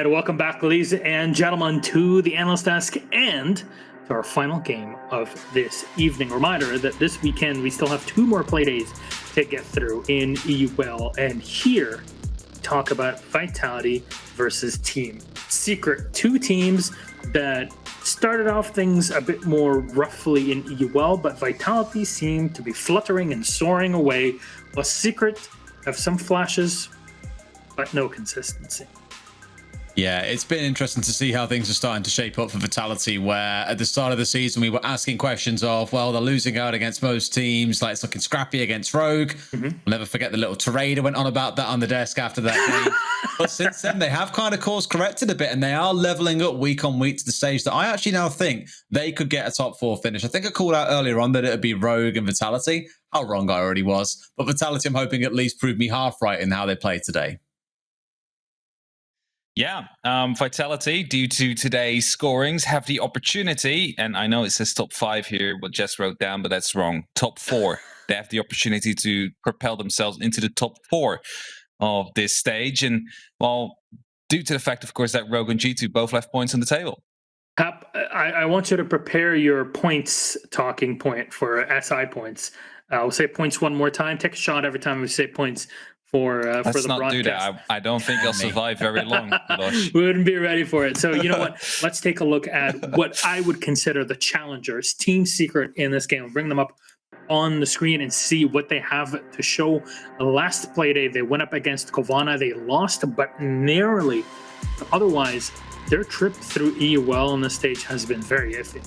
welcome back, ladies and gentlemen, to the Analyst Desk and to our final game of this evening. Reminder that this weekend we still have 2 more play days to get through in EUL, and here we talk about Vitality versus Team Secret. 2 teams that started off things a bit more roughly in EUL, but Vitality seemed to be fluttering and soaring away, while Secret have some flashes, but no consistency. Yeah, it's been interesting to see how things are starting to shape up for Vitality, where at the start of the season we were asking questions of, well, they're losing out against most teams, like it's looking scrappy against Rogue. I'll never forget the little tirade I went on about that on the desk after that game. But since then, they have kind of course corrected a bit, and they are leveling up week on week to the stage that I actually now think they could get a top 4 finish. I think I called out earlier on that it would be Rogue and Vitality. How wrong I already was. But Vitality, I'm hoping, at least proved me half right in how they played today. Yeah, Vitality, due to today's scorings, have the opportunity, and I know it says top 5 here, what Jess wrote down, but that's wrong. Top 4. They have the opportunity to propel themselves into the top 4 of this stage. And, well, due to the fact, of course, that Rogue and G2 both left points on the table. I want you to prepare your points talking point for SI points. I'll say points one more time. Take a shot every time we say points. For the broadcast. Let's not do that. I don't think I'll survive very long. We wouldn't be ready for it. So you know what? Let's take a look at what I would consider the challengers, Team Secret in this game. I'll bring them up on the screen and see what they have to show. Last play day, they went up against Kovana. They lost, but narrowly. Otherwise, their trip through EUL on this stage has been very iffy.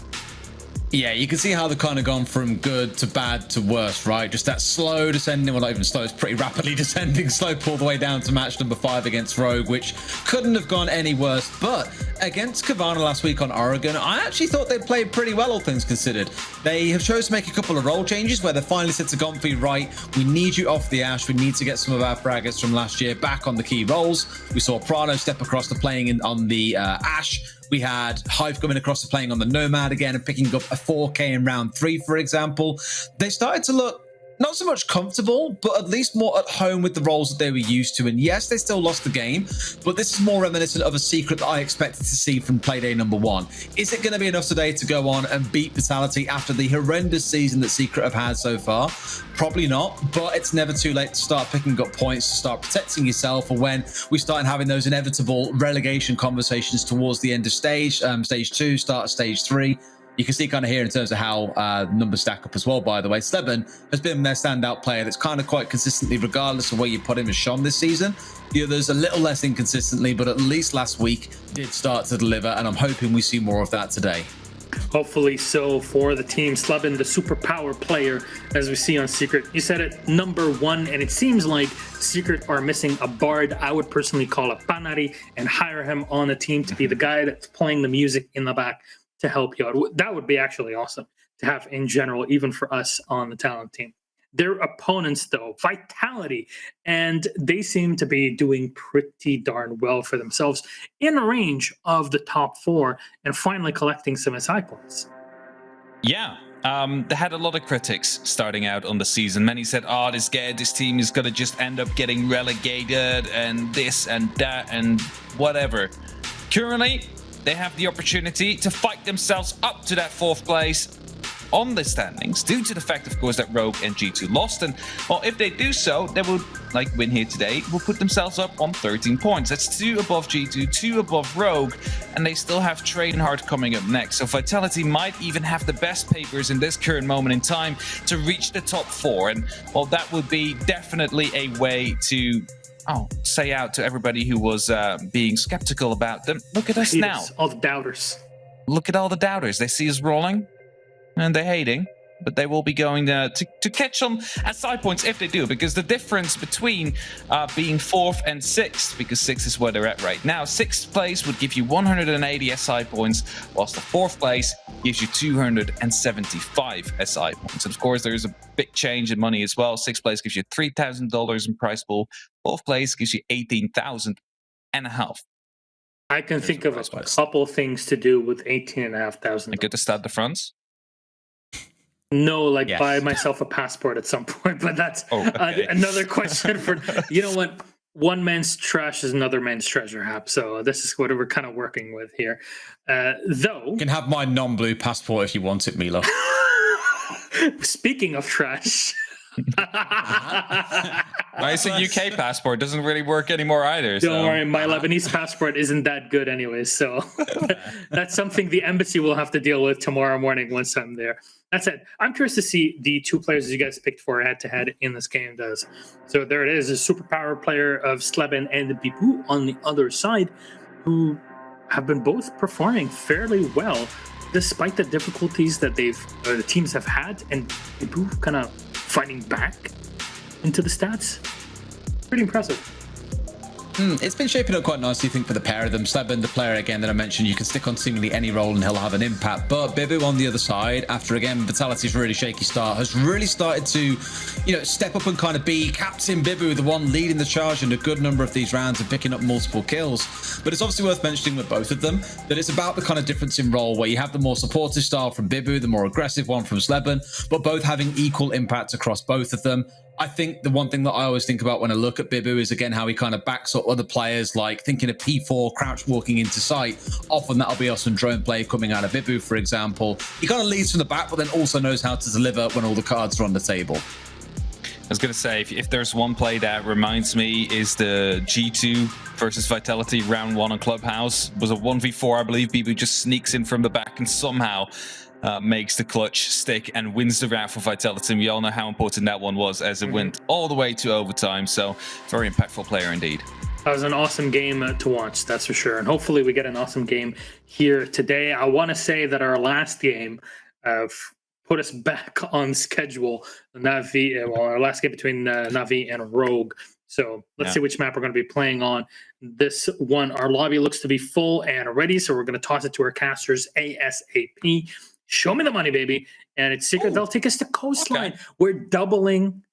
Yeah, you can see how they've kind of gone from good to bad to worse, right? Just that slow descending, well, not even slow, it's pretty rapidly descending slope all the way down to match number 5 against Rogue, which couldn't have gone any worse. But against Kovana last week on Oregon, I actually thought they played pretty well, all things considered. They have chosen to make a couple of role changes where they finally said to Gomfy, right, we need you off the Ash. We need to get some of our fraggers from last year back on the key roles. We saw Prano step across to playing on the Ash. We had Hive coming across to playing on the Nomad again and picking up a 4K in round 3, for example. They started to look not so much comfortable, but at least more at home with the roles that they were used to. And yes, they still lost the game, but this is more reminiscent of a Secret that I expected to see from Playday number 1. Is it going to be enough today to go on and beat Vitality after the horrendous season that Secret have had so far? Probably not, but it's never too late to start picking up points, to start protecting yourself for when we start having those inevitable relegation conversations towards the end of stage 2, start of stage 3. You can see kind of here in terms of how numbers stack up as well, by the way. Sleben has been their standout player that's kind of quite consistently, regardless of where you put him, has shone this season. The others a little less inconsistently, but at least last week did start to deliver, and I'm hoping we see more of that today. Hopefully so for the team. Sleben, the superpower player, as we see on Secret. You said it, number 1, and it seems like Secret are missing a bard. I would personally call it Panari and hire him on the team to be the guy that's playing the music in the back to help you out. That would be actually awesome to have in general, even for us on the talent team. Their opponents, though, Vitality, and they seem to be doing pretty darn well for themselves in the range of the top 4 and finally collecting some SI points. Yeah. They had a lot of critics starting out on the season. Many said, oh, this team is going to just end up getting relegated and this and that and whatever. Currently, they have the opportunity to fight themselves up to that 4th place on the standings, due to the fact, of course, that Rogue and G2 lost. And, well, if they do so, they will, win here today, will put themselves up on 13 points. That's 2 above G2, 2 above Rogue, and they still have Tradenheart coming up next. So Vitality might even have the best papers in this current moment in time to reach the top 4. And, well, that would be definitely a way to say out to everybody who was being skeptical about them. Look at us now. All the doubters. Look at all the doubters. They see us rolling, and they're hating, but they will be going to catch some SI points if they do, because the difference between being 4th and 6th, because 6th is where they're at right now, 6th place would give you 180 SI points, whilst the 4th place gives you 275 SI points. And of course, there's a big change in money as well. 6th place gives you $3,000 in prize pool. 4th place gives you 18,000 and a half. I can think of a couple things to do with 18,500. I get to start the fronts. No, buy myself a passport at some point, but that's another question for, you know what? one man's trash is another man's treasure, Hap. So this is what we're kind of working with here. Though You can have my non-blue passport if you want it, Milo. speaking of trash. Nice, a UK passport doesn't really work anymore either. Don't worry, my Lebanese passport isn't that good anyway, so that's something the embassy will have to deal with tomorrow morning once I'm there. That said, I'm curious to see the two players you guys picked for head-to-head in this game does. So there it is, a superpower player of Sleben and Bibu on the other side, who have been both performing fairly well, despite the difficulties that the teams have had, and Bibu kind of fighting back into the stats. Pretty impressive. It's been shaping up quite nicely, I think, for the pair of them. Sleben, the player again that I mentioned, you can stick on seemingly any role and he'll have an impact. But Bibu on the other side, after again Vitality's really shaky start, has really started to, step up and kind of be Captain Bibu, the one leading the charge in a good number of these rounds and picking up multiple kills. But it's obviously worth mentioning with both of them that it's about the kind of difference in role where you have the more supportive style from Bibu, the more aggressive one from Sleben, but both having equal impact across both of them. I think the one thing that I always think about when I look at Bibu is, again, how he kind of backs up other players, like thinking of P4, crouch walking into sight. Often that'll be us and drone play coming out of Bibu, for example. He kind of leads from the back, but then also knows how to deliver when all the cards are on the table. I was going to say, if there's one play that reminds me is the G2 versus Vitality round 1 on Clubhouse. It was a 1v4, I believe. Bibu just sneaks in from the back and somehow makes the clutch stick and wins the round for Vitality. And we all know how important that one was, as it went all the way to overtime. So very impactful player indeed. That was an awesome game to watch, that's for sure. And hopefully we get an awesome game here today. I want to say that our last game put us back on schedule. Our last game between Navi and Rogue. So let's see which map we're going to be playing on. This one, our lobby looks to be full and ready. So we're going to toss it to our casters ASAP. Show me the money, baby. And it's secret. They'll take us to Coastline. Okay. We're doubling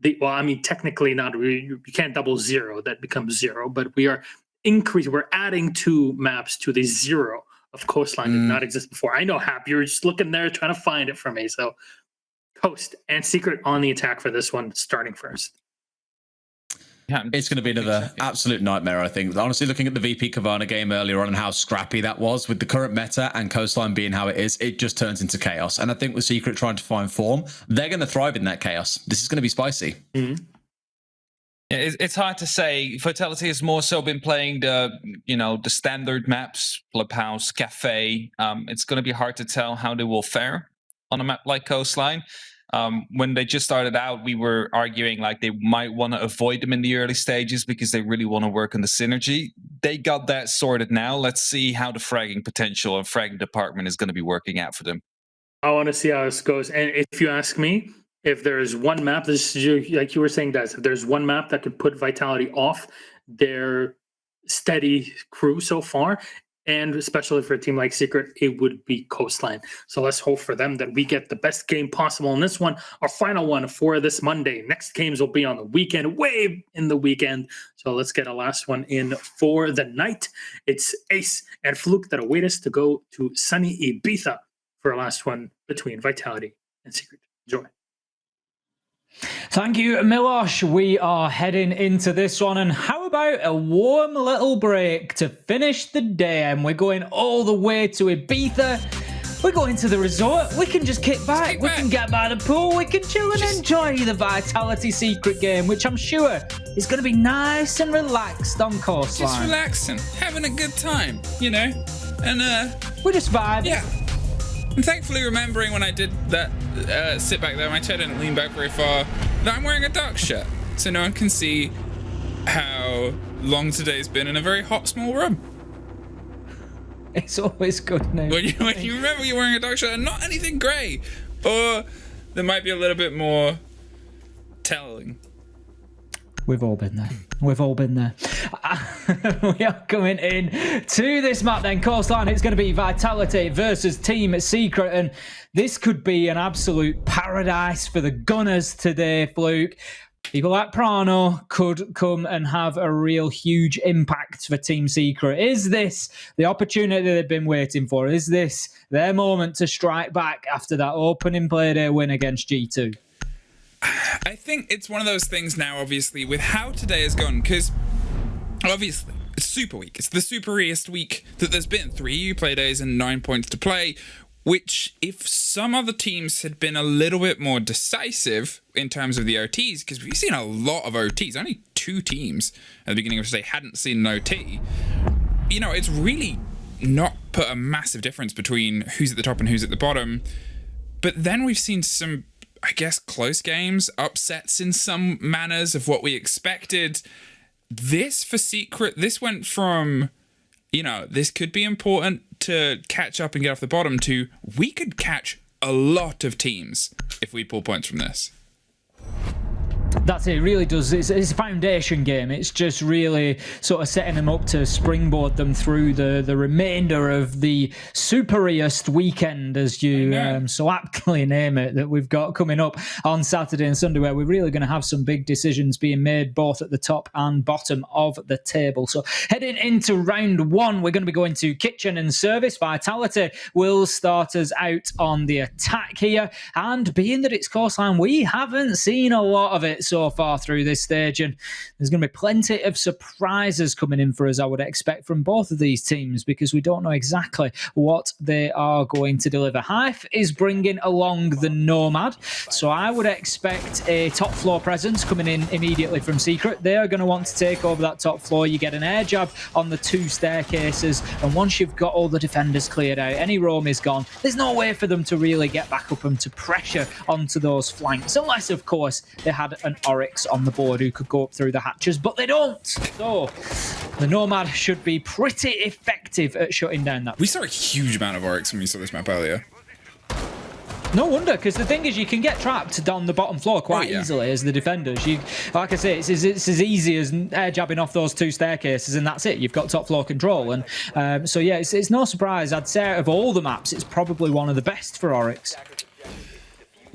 technically not. You can't double 0. That becomes 0. But we are increasing. We're adding 2 maps to the 0 of Coastline that did not exist before. I know, Hap. You're just looking there trying to find it for me. So Coast and Secret on the attack for this one, starting first. Yeah, it's going to be another absolute nightmare, I think. Honestly, looking at the VP Kavana game earlier on and how scrappy that was with the current meta and Coastline being how it is, it just turns into chaos. And I think with Secret trying to find form, they're going to thrive in that chaos. This is going to be spicy. Mm-hmm. Yeah, it's hard to say. Vitality has more so been playing the standard maps, Clubhouse, Cafe. It's going to be hard to tell how they will fare on a map like Coastline. When they just started out, we were arguing like they might want to avoid them in the early stages because they really want to work on the synergy. They got that sorted now. Let's see how the fragging potential and fragging department is going to be working out for them. I want to see how this goes. And if you ask me, if there's one map, like you were saying, Des, if there's one map that could put Vitality off their steady crew so far, and especially for a team like Secret, it would be Coastline. So let's hope for them that we get the best game possible in this one. Our final one for this Monday. Next games will be on the weekend, way in the weekend. So let's get a last one in for the night. It's Ace and Fluke that await us to go to sunny Ibiza for a last one between Vitality and Secret. Enjoy. Thank you, Milosh. We are heading into this one, and how about a warm little break to finish the day? And we're going all the way to Ibiza. We're going to the resort. We can just kick back. We can get by the pool. We can chill and enjoy the Vitality Secret game, which I'm sure is going to be nice and relaxed on Coastline. Just relaxing, having a good time, and we're just vibing. Yeah. I'm thankfully remembering when I did that sit back there, my chair didn't lean back very far, that I'm wearing a dark shirt, so no one can see how long today's been in a very hot, small room. It's always good now. When you remember you're wearing a dark shirt and not anything grey, or there might be a little bit more telling. We've all been there. We've all been there. We are coming in to this map then, Coastline. It's going to be Vitality versus Team Secret, and this could be an absolute paradise for the Gunners today, Fluke. People like Prano could come and have a real huge impact for Team Secret. Is this the opportunity they've been waiting for? Is this their moment to strike back after that opening Playday win against G2? I think it's one of those things now, obviously, with how today has gone, because Obviously, it's Super Week. It's the superiest week that there's been. 3 Uplay days and 9 points to play, which if some other teams had been a little bit more decisive in terms of the OTs, because we've seen a lot of OTs, only 2 teams at the beginning of the day hadn't seen an OT, you know, it's really not put a massive difference between who's at the top and who's at the bottom. But then we've seen some, I guess, close games, upsets in some manners of what we expected. This for Secret, this went from, you know, this could be important to catch up and get off the bottom to we could catch a lot of teams if we pull points from this. That's it. It really does. It's a foundation game. It's just really sort of setting them up to springboard them through the remainder of the superiest weekend, as you so aptly name it, that we've got coming up on Saturday and Sunday, where we're really going to have some big decisions being made both at the top and bottom of the table. So heading into round 1, we're going to be going to kitchen and service. Vitality will start us out on the attack here, and being that it's coastline, we haven't seen a lot of it so far through this stage, and there's going to be plenty of surprises coming in for us, I would expect, from both of these teams, because we don't know exactly what they are going to deliver. Hive is bringing along the Nomad, so I would expect a top floor presence coming in immediately from Secret. They are going to want to take over that top floor. You get an air jab on the 2 staircases, and once you've got all the defenders cleared out, any roam is gone. There's no way for them to really get back up and to pressure onto those flanks, unless, of course, they had an Oryx on the board who could go up through the hatches, but they don't. So the Nomad should be pretty effective at shutting down that. We saw a huge amount of Oryx when we saw this map earlier. No wonder, because the thing is, you can get trapped down the bottom floor quite easily as the defenders. You, like I say, it's as easy as air jabbing off those 2 staircases, and that's it. You've got top floor control, and so yeah, it's no surprise. I'd say out of all the maps, it's probably one of the best for Oryx.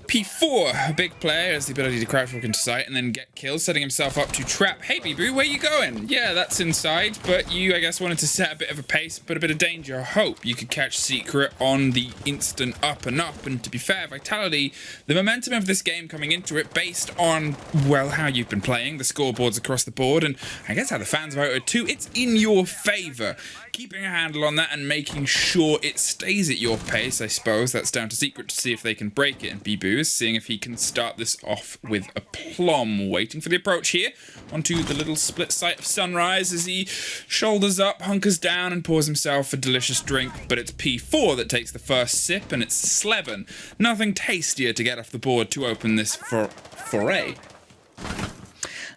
P4, a big player, has the ability to crouch walk into sight and then get kills, setting himself up to trap. Hey, Boo, where you going? Yeah, that's inside, but you, I guess, wanted to set a bit of a pace, but a bit of danger. I hope you could catch Secret on the instant up and up. And to be fair, Vitality, the momentum of this game coming into it based on, well, how you've been playing, the scoreboards across the board, and I guess how the fans voted too, it's in your favour. Keeping a handle on that and making sure it stays at your pace, I suppose. That's down to Secret to see if they can break it. And Boo is seeing if he can start this off with a plum. Waiting for the approach here onto the little split site of Sunrise as he shoulders up, hunkers down, and pours himself a delicious drink. But it's P4 that takes the first sip, and it's Slevin. Nothing tastier to get off the board to open this foray.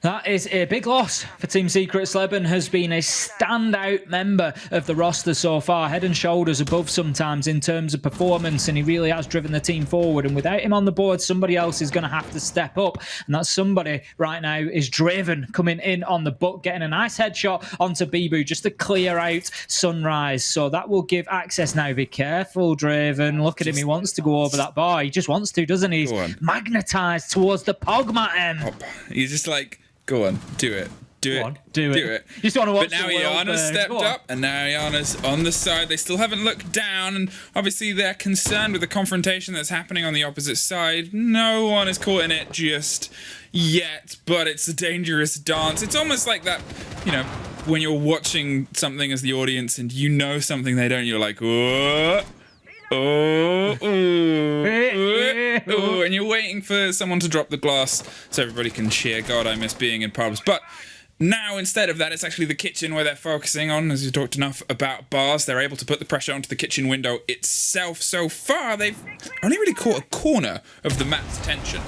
That is a big loss for Team Secret. Sleben has been a standout member of the roster so far, head and shoulders above sometimes in terms of performance, and he really has driven the team forward. And without him on the board, somebody else is going to have to step up, and that somebody right now is Draven, coming in on the butt, getting a nice headshot onto Bibu just to clear out Sunrise. So that will give access now. Be careful, Draven. Look at him. He wants to go over that bar. He just wants to, doesn't he? He's magnetised towards the Pogmat M. He's just like, go on, do it. Do it. Do it. You just want to watch. But now Iana's stepped up, and now Iana's on the side. They still haven't looked down, and obviously they're concerned with the confrontation that's happening on the opposite side. No one is caught in it just yet, but it's a dangerous dance. It's almost like that, you know, when you're watching something as the audience and you know something they don't, you're like, oh, and you're waiting for someone to drop the glass so everybody can cheer. God, I miss being in pubs. But now, instead of that, it's actually the kitchen where they're focusing on. As you talked enough about bars, they're able to put the pressure onto the kitchen window itself. So far, they've only really caught a corner of the map's tension.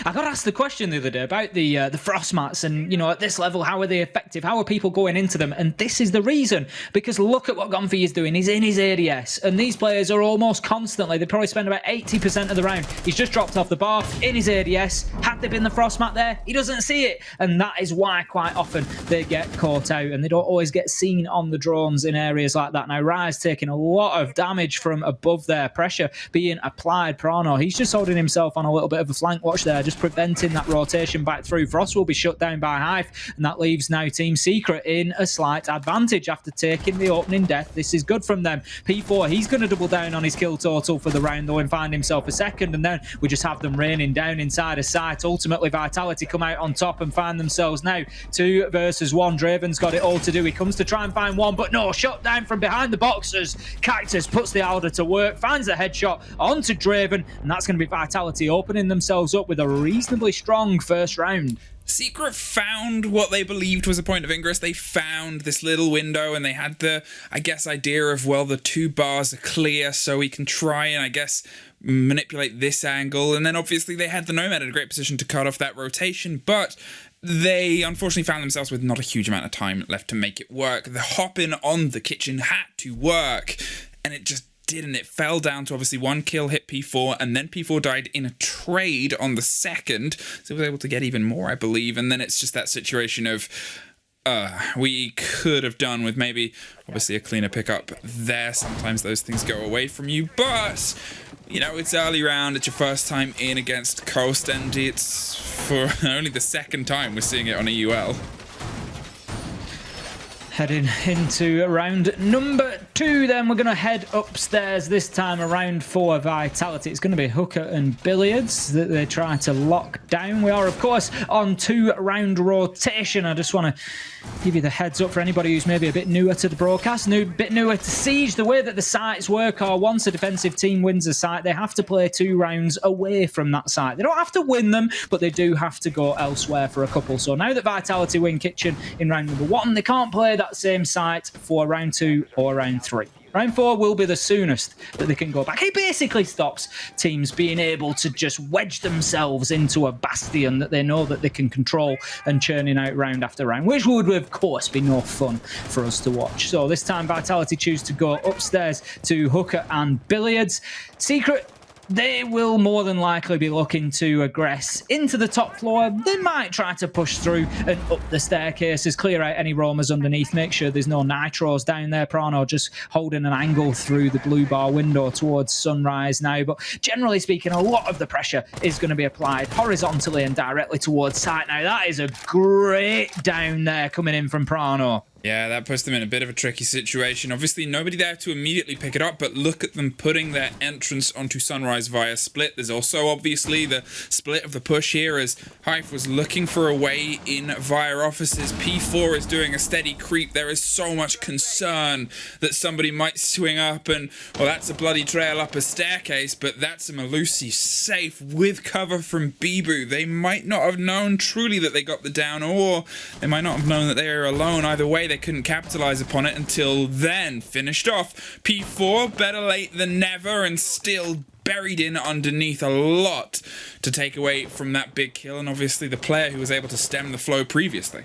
I got asked the question the other day about the frost mats, and, you know, at this level, how are they effective? How are people going into them? And this is the reason, because look at what Gonfi is doing. He's in his ADS, and these players are almost constantly, they probably spend about 80% of the round. He's just dropped off the bar in his ADS. Had there been the frost mat there, he doesn't see it, and that is why quite often they get caught out, and they don't always get seen on the drones in areas like that. Now, Rise taking a lot of damage from above there, pressure being applied. Prano, he's just holding himself on a little bit of a flank watch there, just preventing that rotation back through. Frost will be shut down by Hive, and that leaves now Team Secret in a slight advantage after taking the opening death. This is good from them. P4, he's going to double down on his kill total for the round, though, and find himself a second, and then we just have them raining down inside a site. Ultimately, Vitality come out on top and find themselves now 2 versus 1. Draven's got it all to do. He comes to try and find one, but no, shot down from behind the boxes. Cactus puts the Alder to work, finds a headshot onto Draven, and that's going to be Vitality opening themselves up with a reasonably strong first round. Secret found what they believed was a point of ingress. They found this little window, and they had the, I guess, idea of, well, the 2 bars are clear, so we can try and, I guess, manipulate this angle. And then obviously they had the Nomad in a great position to cut off that rotation, but they unfortunately found themselves with not a huge amount of time left to make it work. The hop-in on the kitchen had to work, and it just didn't. It fell down to obviously 1 kill hit P4, and then P4 died in a trade on the second, so he was able to get even more, I believe. And then it's just that situation of we could have done with maybe obviously a cleaner pickup there. Sometimes those things go away from you, but you know, it's early round, it's your first time in against Coast, and it's for only the second time we're seeing it on a UL. Heading into round number 2, then we're going to head upstairs this time around for Vitality. It's going to be Hooker and Billiards that they try to lock down. We are, of course, on 2-round rotation. I just want to give you the heads up for anybody who's maybe a bit newer to the broadcast, a bit newer to Siege. The way that the sites work are, once a defensive team wins a site, they have to play 2 rounds away from that site. They don't have to win them, but they do have to go elsewhere for a couple. So now that Vitality win Kitchen in round number 1, they can't play that same site for round 2 or round 3. Round 4 will be the soonest that they can go back. It basically stops teams being able to just wedge themselves into a bastion that they know that they can control and churning out round after round, which would, of course, be no fun for us to watch. So this time, Vitality choose to go upstairs to Hooker and Billiards. Secret, they will more than likely be looking to aggress into the top floor. They might try to push through and up the staircases, clear out any roamers underneath, make sure there's no nitros down there. Prano just holding an angle through the blue bar window towards Sunrise now. But generally speaking, a lot of the pressure is going to be applied horizontally and directly towards site. Now, that is a great down there coming in from Prano. Yeah, that puts them in a bit of a tricky situation. Obviously, nobody there to immediately pick it up, but look at them putting their entrance onto Sunrise via split. There's also obviously the split of the push here as Hive was looking for a way in via offices. P4 is doing a steady creep. There is so much concern that somebody might swing up and, well, that's a bloody trail up a staircase, but that's a Melusi safe with cover from Bibu. They might not have known truly that they got the down, or they might not have known that they are alone. Either way, they couldn't capitalize upon it until then. Finished off. P4, better late than never, and still buried in underneath a lot to take away from that big kill, and obviously the player who was able to stem the flow previously.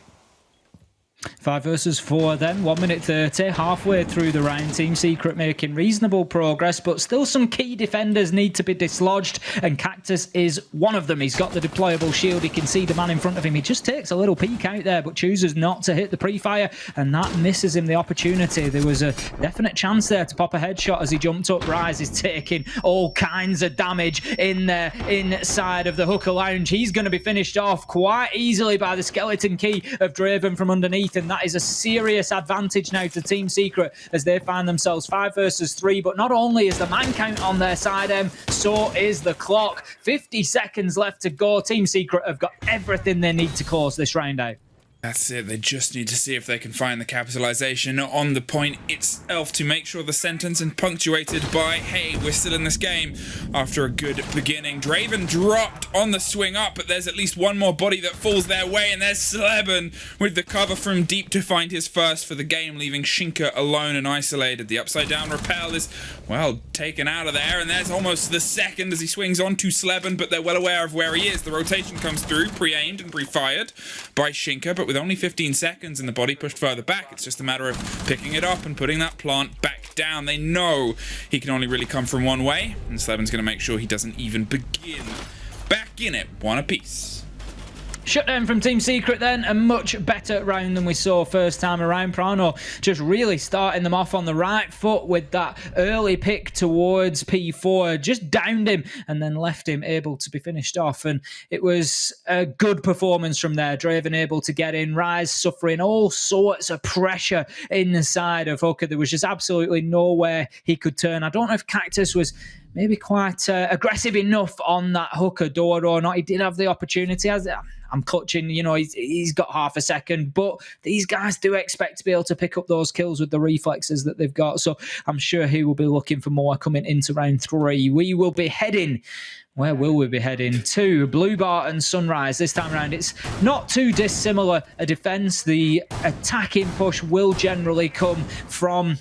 5 versus 4 then, 1 minute 30, halfway through the round. Team Secret making reasonable progress, but still some key defenders need to be dislodged, and Cactus is one of them. He's got the deployable shield, he can see the man in front of him. He just takes a little peek out there, but chooses not to hit the pre-fire, and that misses him the opportunity. There was a definite chance there to pop a headshot as he jumped up. Rise is taking all kinds of damage in there inside of the Hooker Lounge. He's going to be finished off quite easily by the skeleton key of Draven from underneath, and that is a serious advantage now to Team Secret as they find themselves 5 versus 3. But not only is the man count on their side, so is the clock. 50 seconds left to go. Team Secret have got everything they need to close this round out. That's it. They just need to see if they can find the capitalization on the point itself to make sure the sentence and punctuated by, hey, we're still in this game after a good beginning. Draven dropped on the swing up, but there's at least one more body that falls their way, and there's Sleben with the cover from deep to find his first for the game, leaving Shinka alone and isolated. The upside down rappel is, well, taken out of there, and there's almost the second as he swings onto Sleben, but they're well aware of where he is. The rotation comes through, pre-aimed and pre-fired by Shinka, but with only 15 seconds and the body pushed further back, it's just a matter of picking it up and putting that plant back down. They know he can only really come from one way, and Sleben's going to make sure he doesn't even begin back in it. One apiece. Shutdown from Team Secret then, a much better round than we saw first time around. Prano just really starting them off on the right foot with that early pick towards P4, just downed him and then left him able to be finished off. And it was a good performance from there. Draven able to get in, Rise suffering all sorts of pressure inside of Hooker. There was just absolutely nowhere he could turn. I don't know if Cactus was maybe quite aggressive enough on that Hooker door or not. He did have the opportunity. I'm clutching, he's got half a second, but these guys do expect to be able to pick up those kills with the reflexes that they've got. So I'm sure he will be looking for more coming into round 3. We will be heading... Where will we be heading? To Blue Bar and Sunrise. This time around, it's not too dissimilar a defense. The attacking push will generally come from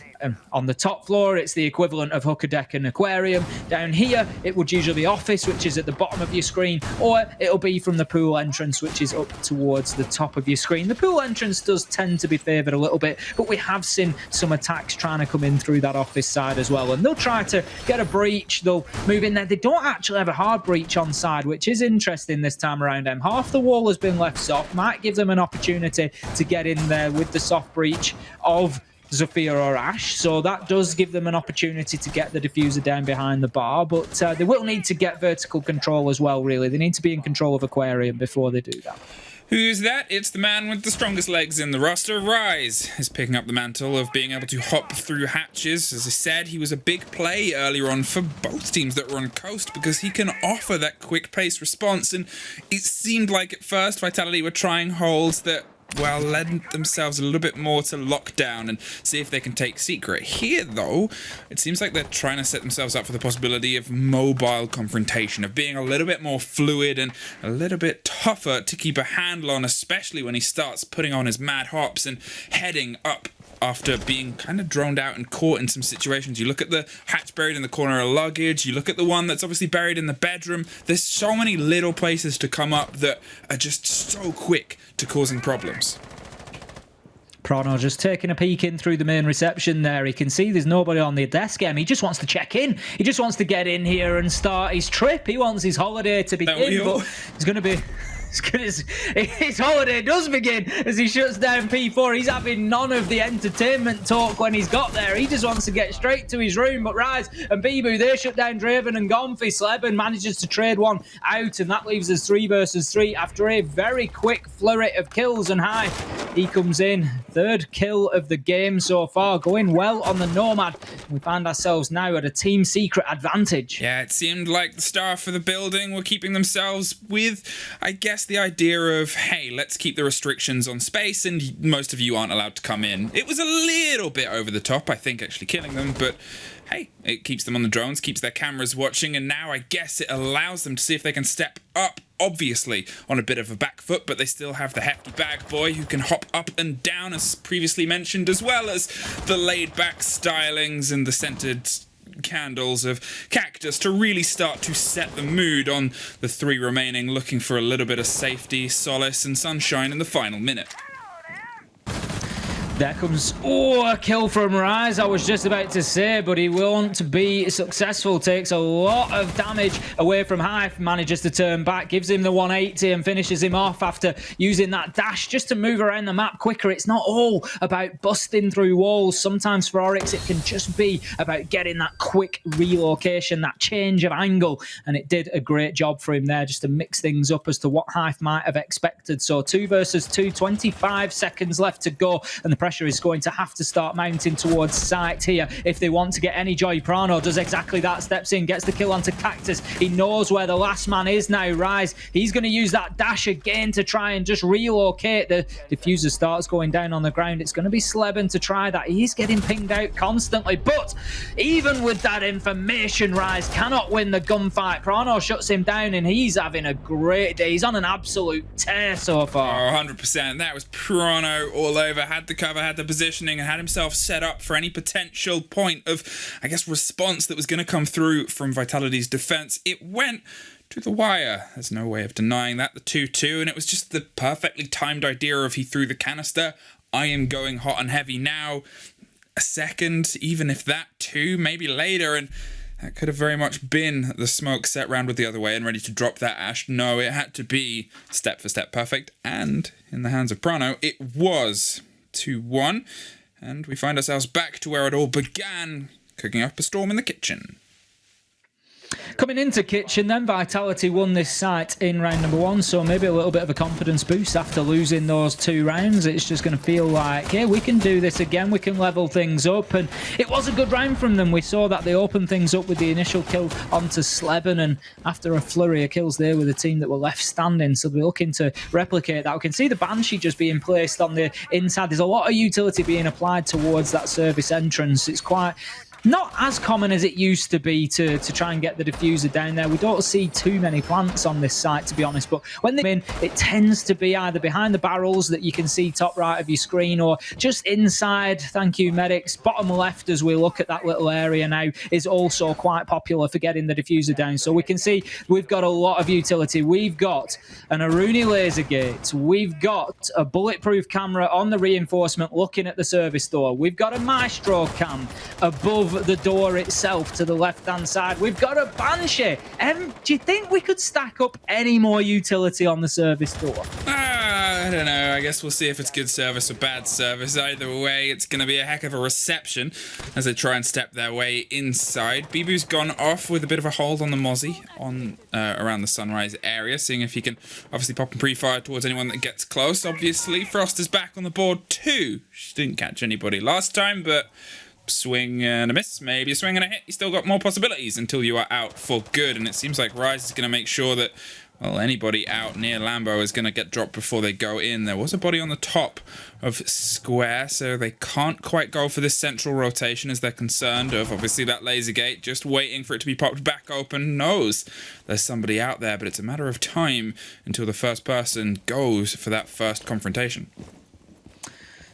on the top floor. It's the equivalent of Hooker Deck and Aquarium. Down here, it would usually be Office, which is at the bottom of your screen, or it'll be from the pool entrance, which is up towards the top of your screen. The pool entrance does tend to be favoured a little bit, but we have seen some attacks trying to come in through that Office side as well, and they'll try to get a breach. They'll move in there. They don't actually have a hard breach on side, which is interesting this time around. Half the wall has been left soft. Might give them an opportunity to get in there with the soft breach of Zofia or Ash, so that does give them an opportunity to get the diffuser down behind the bar, but they will need to get vertical control as well, really. They need to be in control of Aquarium before they do that. Who's that? It's the man with the strongest legs in the roster. Rise is picking up the mantle of being able to hop through hatches. As I said, he was a big play earlier on for both teams that were on Coast because he can offer that quick pace response, and it seemed like at first Vitality were trying holds that lend themselves a little bit more to lockdown and see if they can take Secret. Here, though, it seems like they're trying to set themselves up for the possibility of mobile confrontation, of being a little bit more fluid and a little bit tougher to keep a handle on, especially when he starts putting on his mad hops and heading up after being kind of droned out and caught in some situations. You look at the hatch buried in the corner of luggage, you look at the one that's obviously buried in the bedroom. There's so many little places to come up that are just so quick to causing problems. Prano just taking a peek in through the main reception there. He can see there's nobody on the desk game. He just wants to check in. He just wants to get in here and start his trip. He wants his holiday to begin, but it's going to be... His holiday does begin as he shuts down P4. He's having none of the entertainment talk when he's got there. He just wants to get straight to his room. But Rise and Bibu, they shut down Draven and Gonfi. Sleben manages to trade one out, and that leaves us 3 versus 3 after a very quick flurry of kills. And High, he comes in. 3rd kill of the game so far, going well on the Nomad. We find ourselves now at a Team Secret advantage. Yeah, it seemed like the staff of the building were keeping themselves with, I guess, the idea of, hey, let's keep the restrictions on space and most of you aren't allowed to come in. It was a little bit over the top, I think, actually killing them, but hey, it keeps them on the drones, keeps their cameras watching, and now I guess it allows them to see if they can step up, obviously on a bit of a back foot, but they still have the hefty bag boy who can hop up and down, as previously mentioned, as well as the laid-back stylings and the scented candles of Cactus to really start to set the mood on the 3 remaining, looking for a little bit of safety, solace and sunshine in the final minute. There comes, a kill from Rise, I was just about to say, but he won't be successful. Takes a lot of damage away from Hive, manages to turn back, gives him the 180 and finishes him off after using that dash just to move around the map quicker. It's not all about busting through walls. Sometimes for Oryx, it can just be about getting that quick relocation, that change of angle, and it did a great job for him there just to mix things up as to what Hive might have expected. So 2 versus 2, 25 seconds left to go, and the pressure is going to have to start mounting towards site here if they want to get any joy. Prano does exactly that, steps in, gets the kill onto Cactus. He knows where the last man is now. Rise, he's going to use that dash again to try and just relocate. The diffuser starts going down on the ground. It's going to be Sleben to try that. He's getting pinged out constantly, but even with that information, Rise cannot win the gunfight. Prano shuts him down and he's having a great day. He's on an absolute tear so far. 100%. That was Prano all over. Had the cover, had the positioning, and had himself set up for any potential point of, I guess, response that was going to come through from Vitality's defense. It went to the wire. There's no way of denying that. The 2-2, and it was just the perfectly timed idea of he threw the canister. I am going hot and heavy now. A second, even if that, 2, maybe later, and That could have very much been the smoke set round with the other way and ready to drop that Ash. No, it had to be step for step perfect. And in the hands of Prano, it was 2-1. And we find ourselves back to where it all began, cooking up a storm in the kitchen. Coming into Kitchen then, Vitality won this site in round number 1, so maybe a little bit of a confidence boost after losing those 2 rounds. It's just going to feel like, yeah, we can do this again, we can level things up, and it was a good round from them. We saw that they opened things up with the initial kill onto Sleben, and after a flurry of kills there with the team that were left standing, so they're looking to replicate that. We can see the Banshee just being placed on the inside. There's a lot of utility being applied towards that service entrance. It's quite... not as common as it used to be to try and get the diffuser down there. We don't see too many plants on this site, to be honest, but when they come in, it tends to be either behind the barrels that you can see top right of your screen or just inside. Thank you, medics. Bottom left, as we look at that little area now, is also quite popular for getting the diffuser down. So we can see we've got a lot of utility. We've got an Aruni laser gate. We've got a bulletproof camera on the reinforcement looking at the service door. We've got a Maestro cam above the door itself to the left-hand side. We've got a Banshee. Do you think we could stack up any more utility on the service door? I don't know. I guess we'll see if it's good service or bad service. Either way, it's going to be a heck of a reception as they try and step their way inside. Bibu's gone off with a bit of a hold on the Mozzie on around the Sunrise area, seeing if he can obviously pop and pre-fire towards anyone that gets close. Obviously, Frost is back on the board too. She didn't catch anybody last time, but... swing and a miss, maybe a swing and a hit. You still got more possibilities until you are out for good, and it seems like Rise is going to make sure that, well, anybody out near Lambo is going to get dropped before they go in. There was a body on the top of Square, so they can't quite go for this central rotation as they're concerned of, obviously, that laser gate, just waiting for it to be popped back open. Knows there's somebody out there, but it's a matter of time until the first person goes for that first confrontation.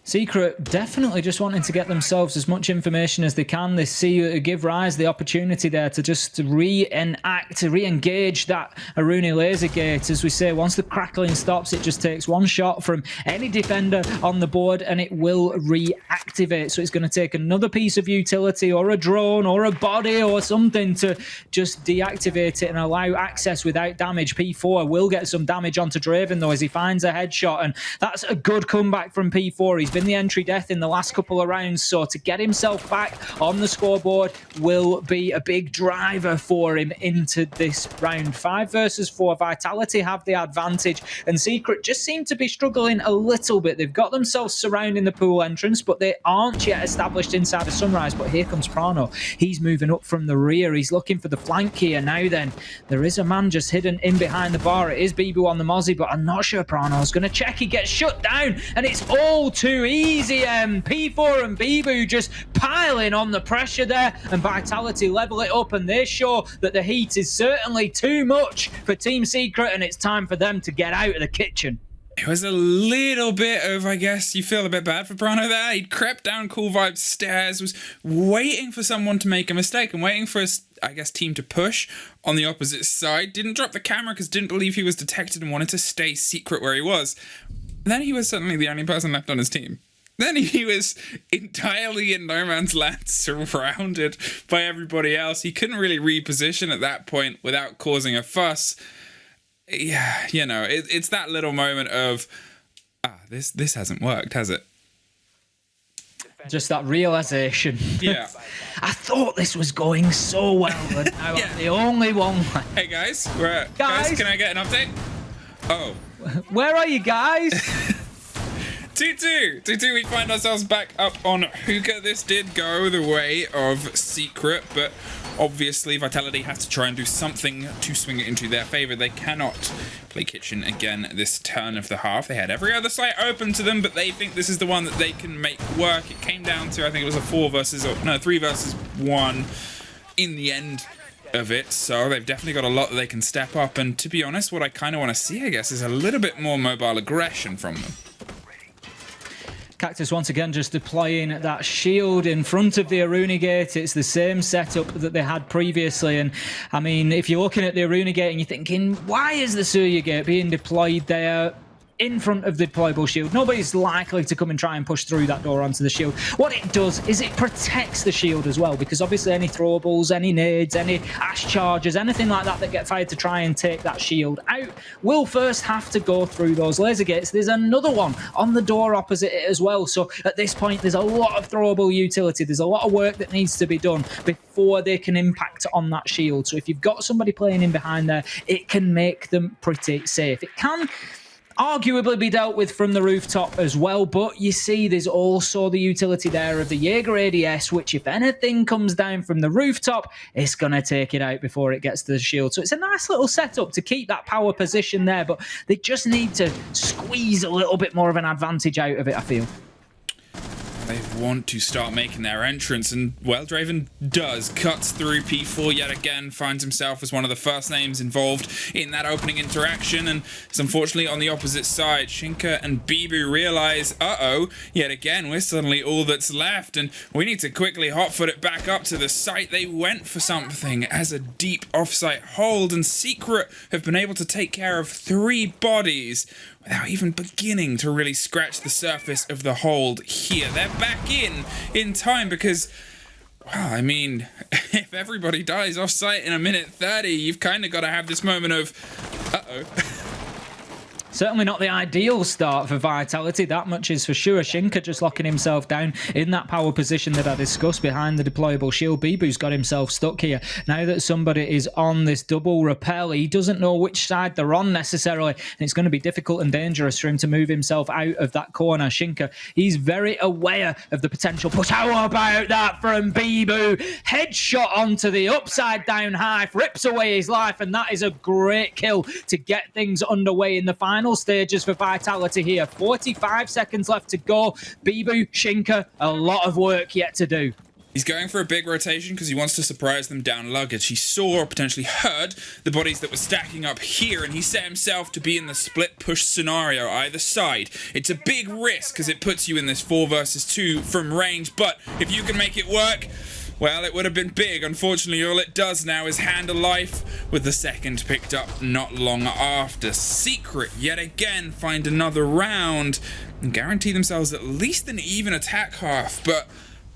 Secret definitely just wanting to get themselves as much information as they can. They see give Rise the opportunity there to just re-enact, to re-engage that Aruni laser gate. As we say, once the crackling stops, it just takes one shot from any defender on the board and it will reactivate. So it's going to take another piece of utility or a drone or a body or something to just deactivate it and allow access without damage. P4 will get some damage onto Draven though as he finds a headshot, and that's a good comeback from P4. He's been the entry death in the last couple of rounds, so to get himself back on the scoreboard will be a big driver for him into this round. 5 versus 4, Vitality have the advantage, and Secret just seem to be struggling a little bit. They've got themselves surrounding the pool entrance, but they aren't yet established inside of Sunrise. But here comes Prano. He's moving up from the rear. He's looking for the flank here. Now then, there is a man just hidden in behind the bar. It is Bibu on the Mozzie, but I'm not sure Prano's going to check. He gets shut down, and it's all too easy. P4 and Bibu just piling on the pressure there, and Vitality level it up, and they show that the heat is certainly too much for Team Secret, and it's time for them to get out of the kitchen. It was a little bit of, I guess, you feel a bit bad for Prano there. He'd crept down Cool Vibes stairs, was waiting for someone to make a mistake and waiting for his, I guess, team to push on the opposite side. Didn't drop the camera because didn't believe he was detected and wanted to stay secret where he was. Then he was suddenly the only person left on his team. Then he was entirely in no man's land, surrounded by everybody else. He couldn't really reposition at that point without causing a fuss. Yeah, you know, it's that little moment of, this hasn't worked, has it? Just that realization. Yeah. I thought this was going so well, and now I'm the only one. Hey guys, guys, can I get an update? Oh. Where are you guys? 2-2, we find ourselves back up on Hookah. This did go the way of Secret, but obviously Vitality has to try and do something to swing it into their favor. They cannot play Kitchen again this turn of the half. They had every other site open to them, but they think this is the one that they can make work. It came down to, I think it was a 3 versus 1 in the end of it, so they've definitely got a lot that they can step up, and to be honest, what I kind of want to see, I guess, is a little bit more mobile aggression from them. Cactus once again just deploying that shield in front of the Aruni gate. It's the same setup that they had previously, and I mean, if you're looking at the Aruni gate and you're thinking, why is the Suya gate being deployed there? in front of the deployable shield. Nobody's likely to come and try and push through that door onto the shield. What it does is it protects the shield as well, because obviously any throwables, any nades, any ash charges, anything like that that get fired to try and take that shield out will first have to go through those laser gates. There's another one on the door opposite it as well. So at this point, there's a lot of throwable utility. There's a lot of work that needs to be done before they can impact on that shield. So if you've got somebody playing in behind there, it can make them pretty safe. It can arguably be dealt with from the rooftop as well, but you see there's also the utility there of the Jaeger ADS, which if anything comes down from the rooftop, it's going to take it out before it gets to the shield. So it's a nice little setup to keep that power position there, but they just need to squeeze a little bit more of an advantage out of it, I feel. They want to start making their entrance, and well, Draven does. Cuts through P4 yet again, finds himself as one of the first names involved in that opening interaction, and it's unfortunately on the opposite side. Shinka and Bibu realize, yet again, we're suddenly all that's left, and we need to quickly hotfoot it back up to the site. They went for something as a deep offsite hold, and Secret have been able to take care of 3 bodies without even beginning to really scratch the surface of the hold here. They're back in time because, well, I mean, if everybody dies off-site in a minute 30, you've kind of got to have this moment of, Certainly not the ideal start for Vitality, that much is for sure. Shinka just locking himself down in that power position that I discussed behind the deployable shield. Bibu's got himself stuck here. Now that somebody is on this double rappel, he doesn't know which side they're on necessarily, and it's going to be difficult and dangerous for him to move himself out of that corner. Shinka, he's very aware of the potential push. How about that from Bibu? Headshot onto the upside down hive, rips away his life, and that is a great kill to get things underway in the final stages for Vitality here. 45 seconds left to go. Bibu, Shinka, a lot of work yet to do. He's going for a big rotation because he wants to surprise them down luggage. He saw or potentially heard the bodies that were stacking up here, and he set himself to be in the split push scenario either side. It's a big risk because it puts you in this 4 versus 2 from range, but if you can make it work, well, it would have been big. Unfortunately, all it does now is hand a life, with the second picked up not long after. Secret, yet again, find another round and guarantee themselves at least an even attack half, but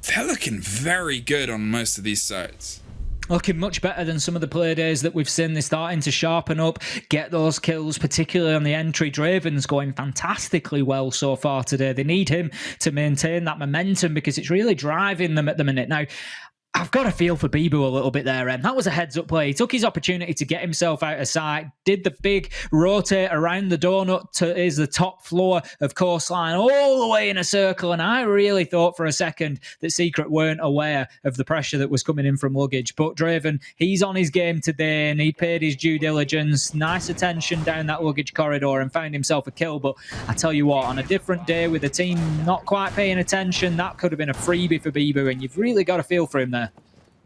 they're looking very good on most of these sites. Looking much better than some of the Playdays that we've seen. They're starting to sharpen up, get those kills, particularly on the entry. Draven's going fantastically well so far today. They need him to maintain that momentum because it's really driving them at the minute. Now, I've got a feel for Bibu a little bit there, That was a heads-up play. He took his opportunity to get himself out of sight, did the big rotate around the donut to the top floor of coastline, all the way in a circle, and I really thought for a second that Secret weren't aware of the pressure that was coming in from luggage. But Draven, he's on his game today, and he paid his due diligence. Nice attention down that luggage corridor and found himself a kill. But I tell you what, on a different day with the team not quite paying attention, that could have been a freebie for Bibu, and you've really got a feel for him there.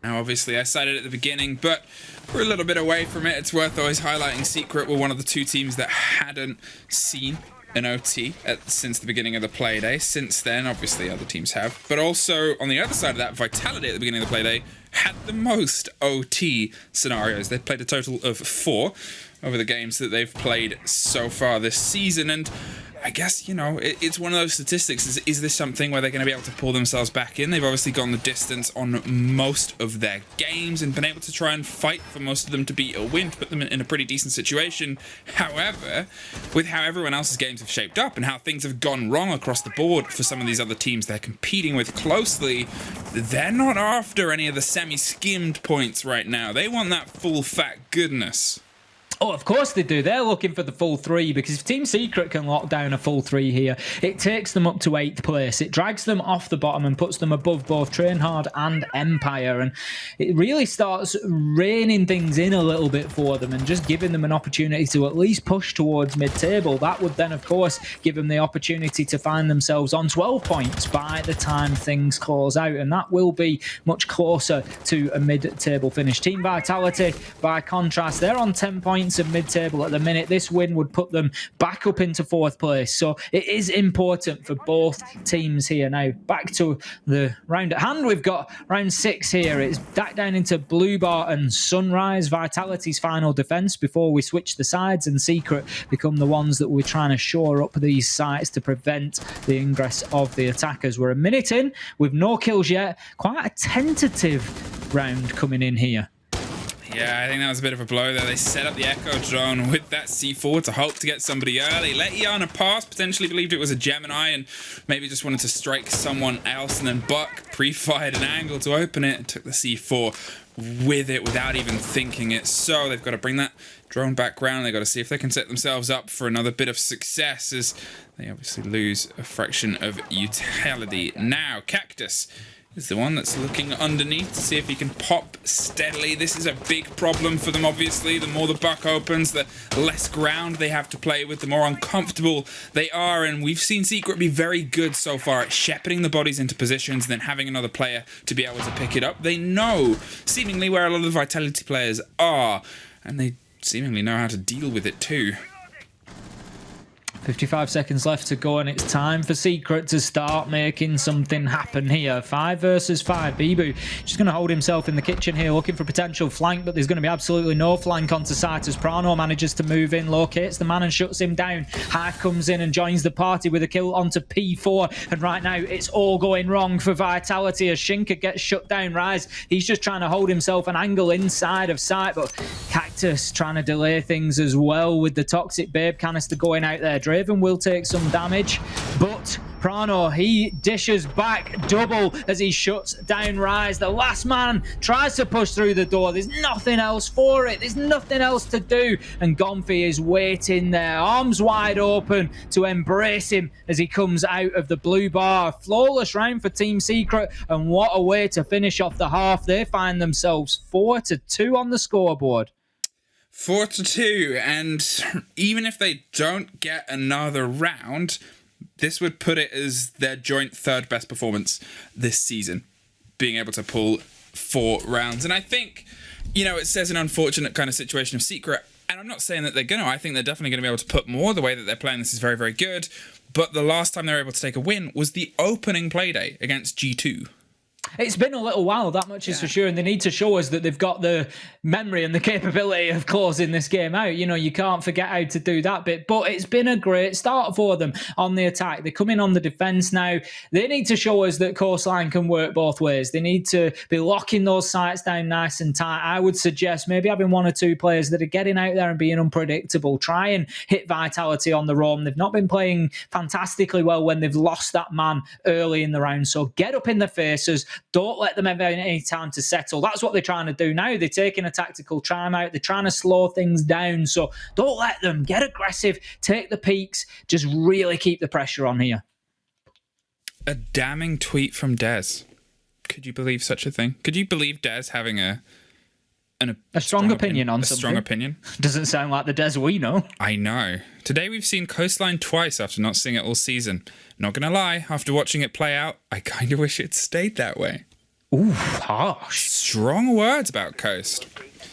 Now, obviously, I cited it at the beginning, but we're a little bit away from it. It's worth always highlighting Secret were one of the 2 teams that hadn't seen an OT since the beginning of the Playday. Since then, obviously, other teams have. But also, on the other side of that, Vitality at the beginning of the Playday had the most OT scenarios. They played a total of 4 over the games that they've played so far this season, and I guess, you know, it's one of those statistics. Is this something where they're going to be able to pull themselves back in? They've obviously gone the distance on most of their games and been able to try and fight for most of them to be a win, to put them in a pretty decent situation. However, with how everyone else's games have shaped up and how things have gone wrong across the board for some of these other teams they're competing with closely, they're not after any of the semi-skimmed points right now. They want that full fat goodness. Oh, of course they do. They're looking for the full 3 because if Team Secret can lock down a full 3 here, it takes them up to 8th place. It drags them off the bottom and puts them above both Trainhard and Empire. And it really starts reining things in a little bit for them and just giving them an opportunity to at least push towards mid-table. That would then, of course, give them the opportunity to find themselves on 12 points by the time things close out. And that will be much closer to a mid-table finish. Team Vitality, by contrast, they're on 10 points points of mid-table at the minute. This win would put them back up into 4th place. So it is important for both teams here. Now, back to the round at hand. We've got round 6 here. It's back down into Blue Bar and Sunrise. Vitality's final defense before we switch the sides, and Secret become the ones that we're trying to shore up these sites to prevent the ingress of the attackers. We're a minute in with no kills yet. Quite a tentative round coming in here. Yeah, I think that was a bit of a blow there. They set up the Echo drone with that C4 to hope to get somebody early. Let Iana pass, potentially believed it was a Gemini and maybe just wanted to strike someone else, and then Buck pre-fired an angle to open it and took the C4 with it without even thinking it. So they've got to bring that drone back round. They've got to see if they can set themselves up for another bit of success, as they obviously lose a fraction of utility. Now, Cactus is the one that's looking underneath to see if he can pop steadily. This is a big problem for them, obviously. The more the buck opens, the less ground they have to play with, the more uncomfortable they are. And we've seen Secret be very good so far at shepherding the bodies into positions and then having another player to be able to pick it up. They know seemingly where a lot of the Vitality players are, and they seemingly know how to deal with it too. 55 seconds left to go, and it's time for Secret to start making something happen here. 5 versus 5. Bibu just going to hold himself in the kitchen here, looking for potential flank, but there's going to be absolutely no flank onto site as Prano manages to move in, locates the man and shuts him down. Hive comes in and joins the party with a kill onto P4, and right now it's all going wrong for Vitality as Shinka gets shut down. Rise, he's just trying to hold himself an angle inside of sight, but Cactus trying to delay things as well with the Toxic Babe canister going out there. Draven will take some damage, but Prano, he dishes back double as he shuts down Rise. The last man tries to push through the door. There's nothing else for it. There's nothing else to do. And Gonfi is waiting there, arms wide open to embrace him as he comes out of the blue bar. Flawless round for Team Secret, and what a way to finish off the half. They find themselves 4-2 on the scoreboard. 4-2, and even if they don't get another round, this would put it as their joint 3rd best performance this season, being able to pull 4 rounds. And I think, you know, it says an unfortunate kind of situation of Secret, and I'm not saying that they're going to. I think they're definitely going to be able to put more. The way that they're playing this is very, very good. But the last time they were able to take a win was the opening Playday against G2. It's been a little while, that much is for sure, and they need to show us that they've got the memory and the capability of closing this game out. You know, you can't forget how to do that bit, but it's been a great start for them on the attack. They come in on the defense now. They need to show us that Coastline can work both ways. They need to be locking those sites down nice and tight. I would suggest maybe having 1 or 2 players that are getting out there and being unpredictable. Try and hit Vitality on the roam. They've not been playing fantastically well when they've lost that man early in the round, so get up in their faces. Don't let them have any time to settle. That's what they're trying to do now. They're taking a tactical timeout. They're trying to slow things down. So don't let them. Get aggressive. Take the peaks. Just really keep the pressure on here. A damning tweet from Dez. Could you believe such a thing? Could you believe Dez having a strong opinion on something? A strong opinion? Doesn't sound like the Dez we know. I know. Today we've seen Coastline twice after not seeing it all season. Not gonna lie, after watching it play out, I kind of wish it stayed that way. Ooh, harsh. Strong words about Coast.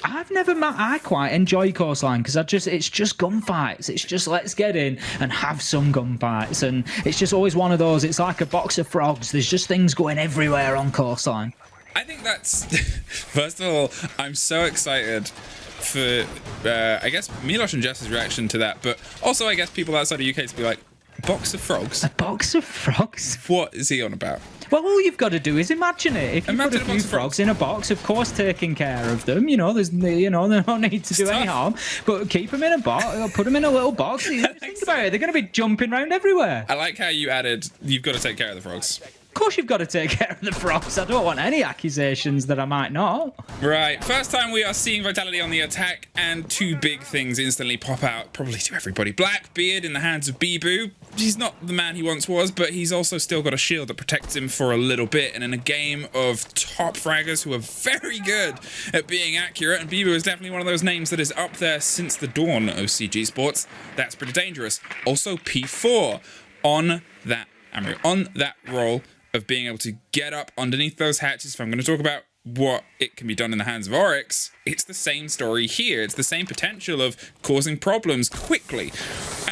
I quite enjoy Coastline because it's just gunfights. It's just let's get in and have some gunfights, and it's just always one of those. It's like a box of frogs. There's just things going everywhere on Coastline. I think that's first of all, I'm so excited for I guess Milos and Jess's reaction to that, but also I guess people outside of UK to be like, box of frogs? A box of frogs? What is he on about? Well, all you've got to do is imagine it. If you put a few frogs in a box, of course, taking care of them. You know, there's they don't need to do any harm. But keep them in a box, put them in a little box. Think about it. They're going to be jumping around everywhere. I like how you added, you've got to take care of the frogs. Of course you've got to take care of the frogs. I don't want any accusations that I might not. Right, first time we are seeing Vitality on the attack, and 2 big things instantly pop out, probably to everybody. Blackbeard in the hands of Bibu. He's not the man he once was, but he's also still got a shield that protects him for a little bit. And in a game of top fraggers who are very good at being accurate, and Bibu is definitely one of those names that is up there since the dawn of CG Esports, that's pretty dangerous. Also P4 on that roll of being able to get up underneath those hatches. If I'm going to talk about what it can be done in the hands of Oryx, it's the same story here. It's the same potential of causing problems quickly.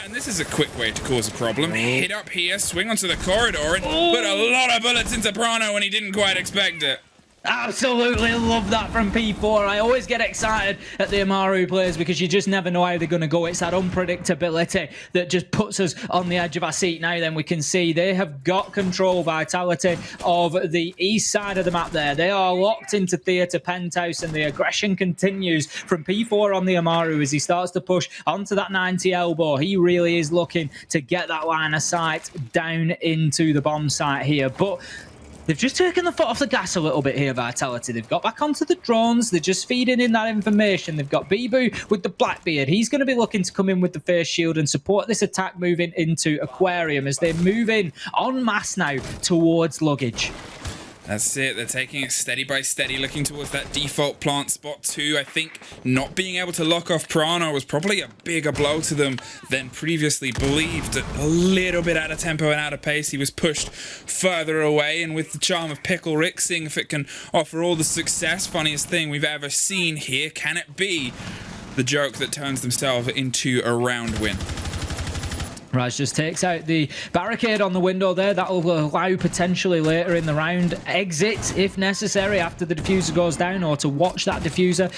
And this is a quick way to cause a problem. Hit up here, swing onto the corridor, and put a lot of bullets into Prano when he didn't quite expect it. Absolutely love that from P4. I always get excited at the Amaru players because you just never know how they're going to go. It's that unpredictability that just puts us on the edge of our seat. Now then, we can see they have got control, Vitality, of the east side of the map there. They are locked into Theatre Penthouse, and the aggression continues from P4 on the Amaru as he starts to push onto that 90 elbow. He really is looking to get that line of sight down into the bomb site here. But they've just taken the foot off the gas a little bit here, Vitality. They've got back onto the drones. They're just feeding in that information. They've got Bibu with the Blackbeard. He's going to be looking to come in with the face shield and support this attack moving into Aquarium as they move in en masse now towards Luggage. That's it. They're taking it steady by steady, looking towards that default plant spot too. I think not being able to lock off Prano was probably a bigger blow to them than previously believed. A little bit out of tempo and out of pace. He was pushed further away, and with the charm of Pickle Rick, seeing if it can offer all the success, funniest thing we've ever seen here, can it be the joke that turns themselves into a round win? Raz just takes out the barricade on the window there. That will allow potentially later in the round exit if necessary after the diffuser goes down, or to watch that diffuser,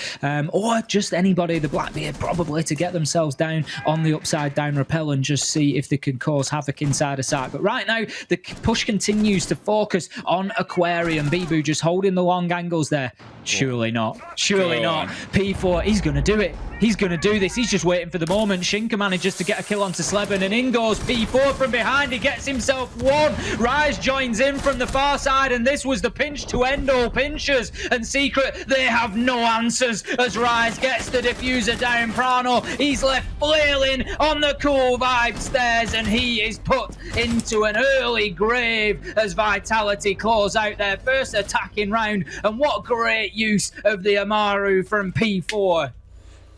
or just anybody, the Blackbeard probably, to get themselves down on the upside down rappel and just see if they can cause havoc inside a site. But right now the push continues to focus on Aquarium. Bibu just holding the long angles there. Surely not. Surely not. P4, he's going to do it. He's going to do this. He's just waiting for the moment. Shinka manages to get a kill onto Sleben, and in goes P4 from behind. He gets himself one. Rise joins in from the far side, and this was the pinch to end all pinchers. And Secret, they have no answers as Rise gets the diffuser down. Prano, he's left flailing on the cool vibe stairs, and he is put into an early grave as Vitality close out their first attacking round. And what great use of the Amaru from P4.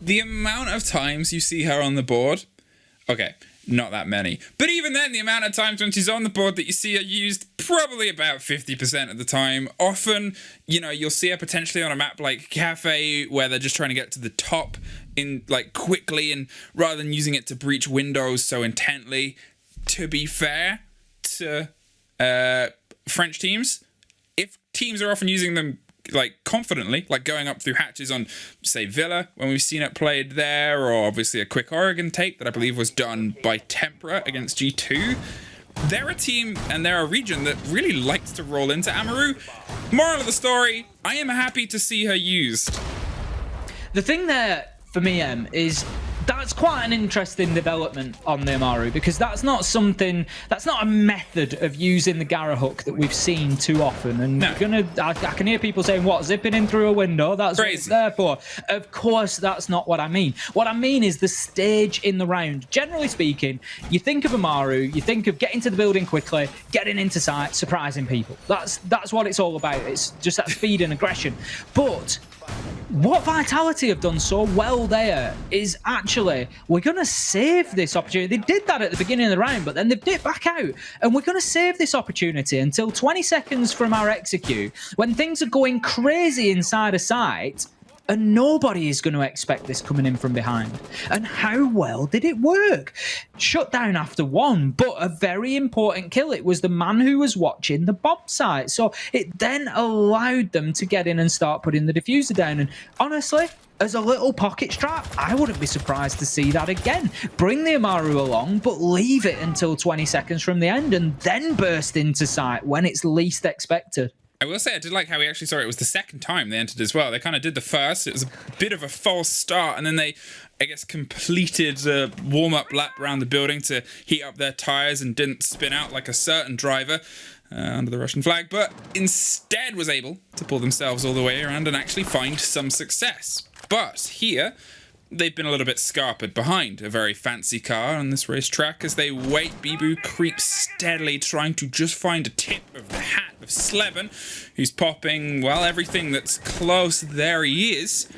The amount of times you see her on the board, okay, not that many. But even then, the amount of times when she's on the board that you see her used, probably about 50% of the time. Often, you know, you'll see her potentially on a map like Cafe, where they're just trying to get to the top in like quickly, and rather than using it to breach windows so intently. To be fair to French teams, if teams are often using them like confidently, like going up through hatches on, say, Villa, when we've seen it played there, or obviously a quick Oregon take that I believe was done by Tempera against G2. They're a team and they're a region that really likes to roll into Amaru. Moral of the story, I am happy to see her used. The thing there for me, is that's quite an interesting development on the Amaru, because that's not a method of using the Gara hook that we've seen too often. And no. I can hear people saying, what, zipping in through a window? That's crazy. What it's there for. Of course, that's not what I mean. What I mean is the stage in the round. Generally speaking, you think of Amaru, you think of getting to the building quickly, getting into sight, surprising people. That's what it's all about. It's just that speed and aggression. But what Vitality have done so well there is actually, we're going to save this opportunity. They did that at the beginning of the round, but then they've dipped back out. And we're going to save this opportunity until 20 seconds from our execute, when things are going crazy inside a site, and nobody is going to expect this coming in from behind. And how well did it work? Shut down after one, but a very important kill. It was the man who was watching the bomb site. So it then allowed them to get in and start putting the diffuser down. And honestly, as a little pocket strap, I wouldn't be surprised to see that again. Bring the Amaru along, but leave it until 20 seconds from the end and then burst into sight when it's least expected. I will say I did like how we actually saw it was the second time they entered as well. They kind of did the first. It was a bit of a false start, and then they, I guess, completed a warm-up lap around the building to heat up their tires and didn't spin out like a certain driver under the Russian flag, but instead was able to pull themselves all the way around and actually find some success. But here, they've been a little bit scarpered behind a very fancy car on this racetrack as they wait. Bibu creeps steadily, trying to just find a tip of the hat of Sleben, who's popping, well, everything that's close. There he is.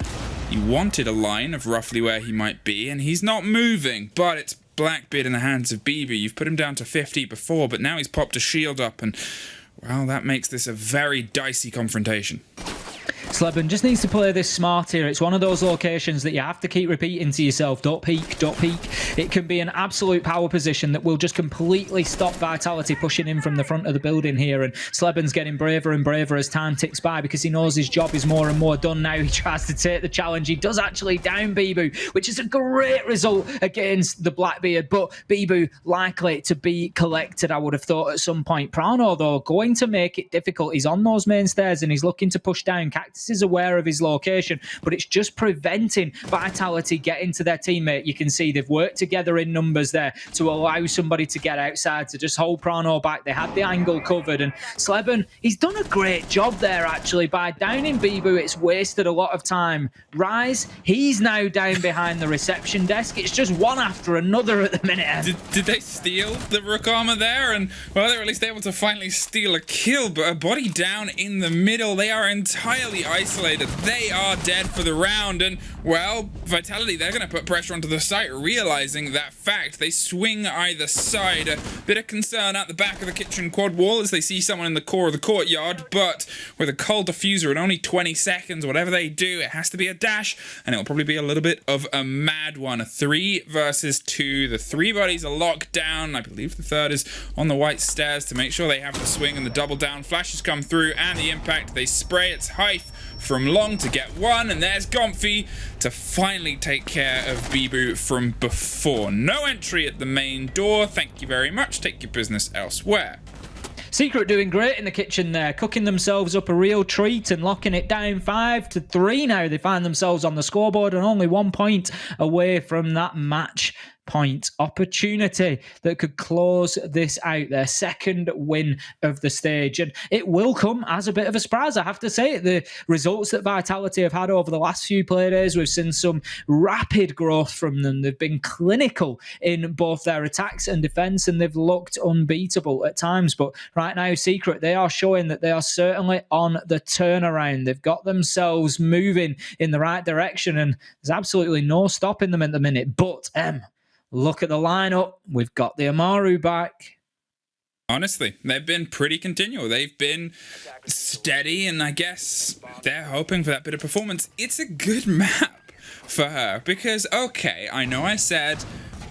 He wanted a line of roughly where he might be, and he's not moving, but it's Blackbeard in the hands of Bibu. You've put him down to 50 before, but now he's popped a shield up, and, well, that makes this a very dicey confrontation. Sleben just needs to play this smart here. It's one of those locations that you have to keep repeating to yourself. Don't peek, don't peek. It can be an absolute power position that will just completely stop Vitality pushing in from the front of the building here. And Sleben's getting braver and braver as time ticks by because he knows his job is more and more done now. He tries to take the challenge. He does actually down Bibu, which is a great result against the Blackbeard. But Bibu likely to be collected, I would have thought, at some point. Prano, though, going to make it difficult. He's on those main stairs and he's looking to push down. Cactus is aware of his location, but it's just preventing Vitality getting to their teammate. You can see they've worked together in numbers there to allow somebody to get outside, to just hold Prano back. They had the angle covered, and Sleben, he's done a great job there, actually. By downing Bibu, it's wasted a lot of time. Rise, he's now down behind the reception desk. It's just one after another at the minute. Did they steal the Rook armor there? And, well, they were at least able to finally steal a kill, but a body down in the middle. They are entirely isolated. They are dead for the round, and, well, Vitality, they're going to put pressure onto the site, realizing that fact. They swing either side. A bit of concern at the back of the kitchen quad wall as they see someone in the core of the courtyard, but with a cold diffuser in only 20 seconds, whatever they do, it has to be a dash, and it'll probably be a little bit of a mad one. A 3 versus 2. The 3 bodies are locked down. I believe the third is on the white stairs to make sure they have the swing, and the double down flashes come through, and the impact. They spray its height from long to get one, and there's Gomfy to finally take care of Bibu from before. No entry at the main door. Thank you very much. Take your business elsewhere. Secret doing great in the kitchen there, cooking themselves up a real treat and locking it down 5-3 now. They find themselves on the scoreboard and only 1 point away from that match point opportunity that could close this out, their second win of the stage. And it will come as a bit of a surprise, I have to say. The results that Vitality have had over the last few Playdays, we've seen some rapid growth from them. They've been clinical in both their attacks and defense, and they've looked unbeatable at times. But right now, Secret, they are showing that they are certainly on the turnaround. They've got themselves moving in the right direction, and there's absolutely no stopping them at the minute. But look at the lineup. We've got the Amaru back. Honestly, they've been pretty continual. They've been steady, and I guess they're hoping for that bit of performance. It's a good map for her because, okay, I know I said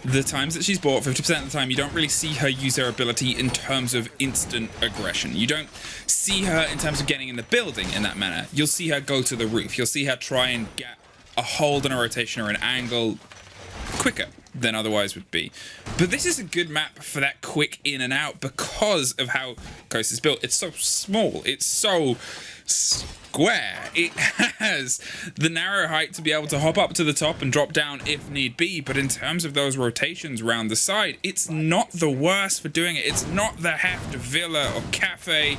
the times that she's bought, 50% of the time, you don't really see her use her ability in terms of instant aggression. You don't see her in terms of getting in the building in that manner. You'll see her go to the roof. You'll see her try and get a hold on a rotation or an angle quicker than otherwise would be. But this is a good map for that quick in and out because of how Coast is built. It's so small. It's so square. It has the narrow height to be able to hop up to the top and drop down if need be. But in terms of those rotations around the side, it's not the worst for doing it. It's not the Heft Villa or Cafe.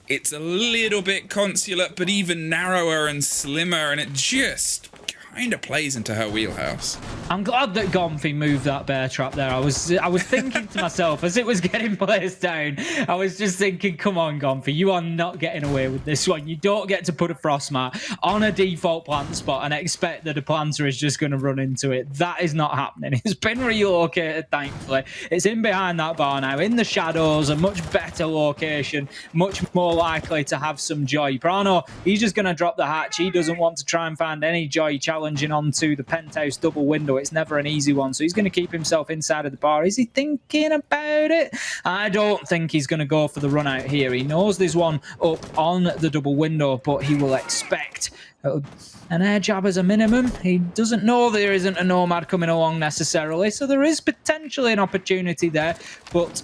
It's a little bit consulate, but even narrower and slimmer, and it just kind of plays into her wheelhouse. I'm glad that Gomfy moved that bear trap there. I was thinking to myself as it was getting placed down, I was just thinking, come on, Gomfy, you are not getting away with this one. You don't get to put a frostmat on a default plant spot and expect that a planter is just going to run into it. That is not happening. It's been relocated, thankfully. It's in behind that bar now, in the shadows, a much better location, much more likely to have some joy. Prano, he's just going to drop the hatch. He doesn't want to try and find any joy challenging onto the penthouse double window. It's never an easy one, so he's going to keep himself inside of the bar. Is he thinking about it? I don't think he's going to go for the run out here. He knows there's one up on the double window, but he will expect an air jab as a minimum. He doesn't know there isn't a Nomad coming along necessarily, so there is potentially an opportunity there, but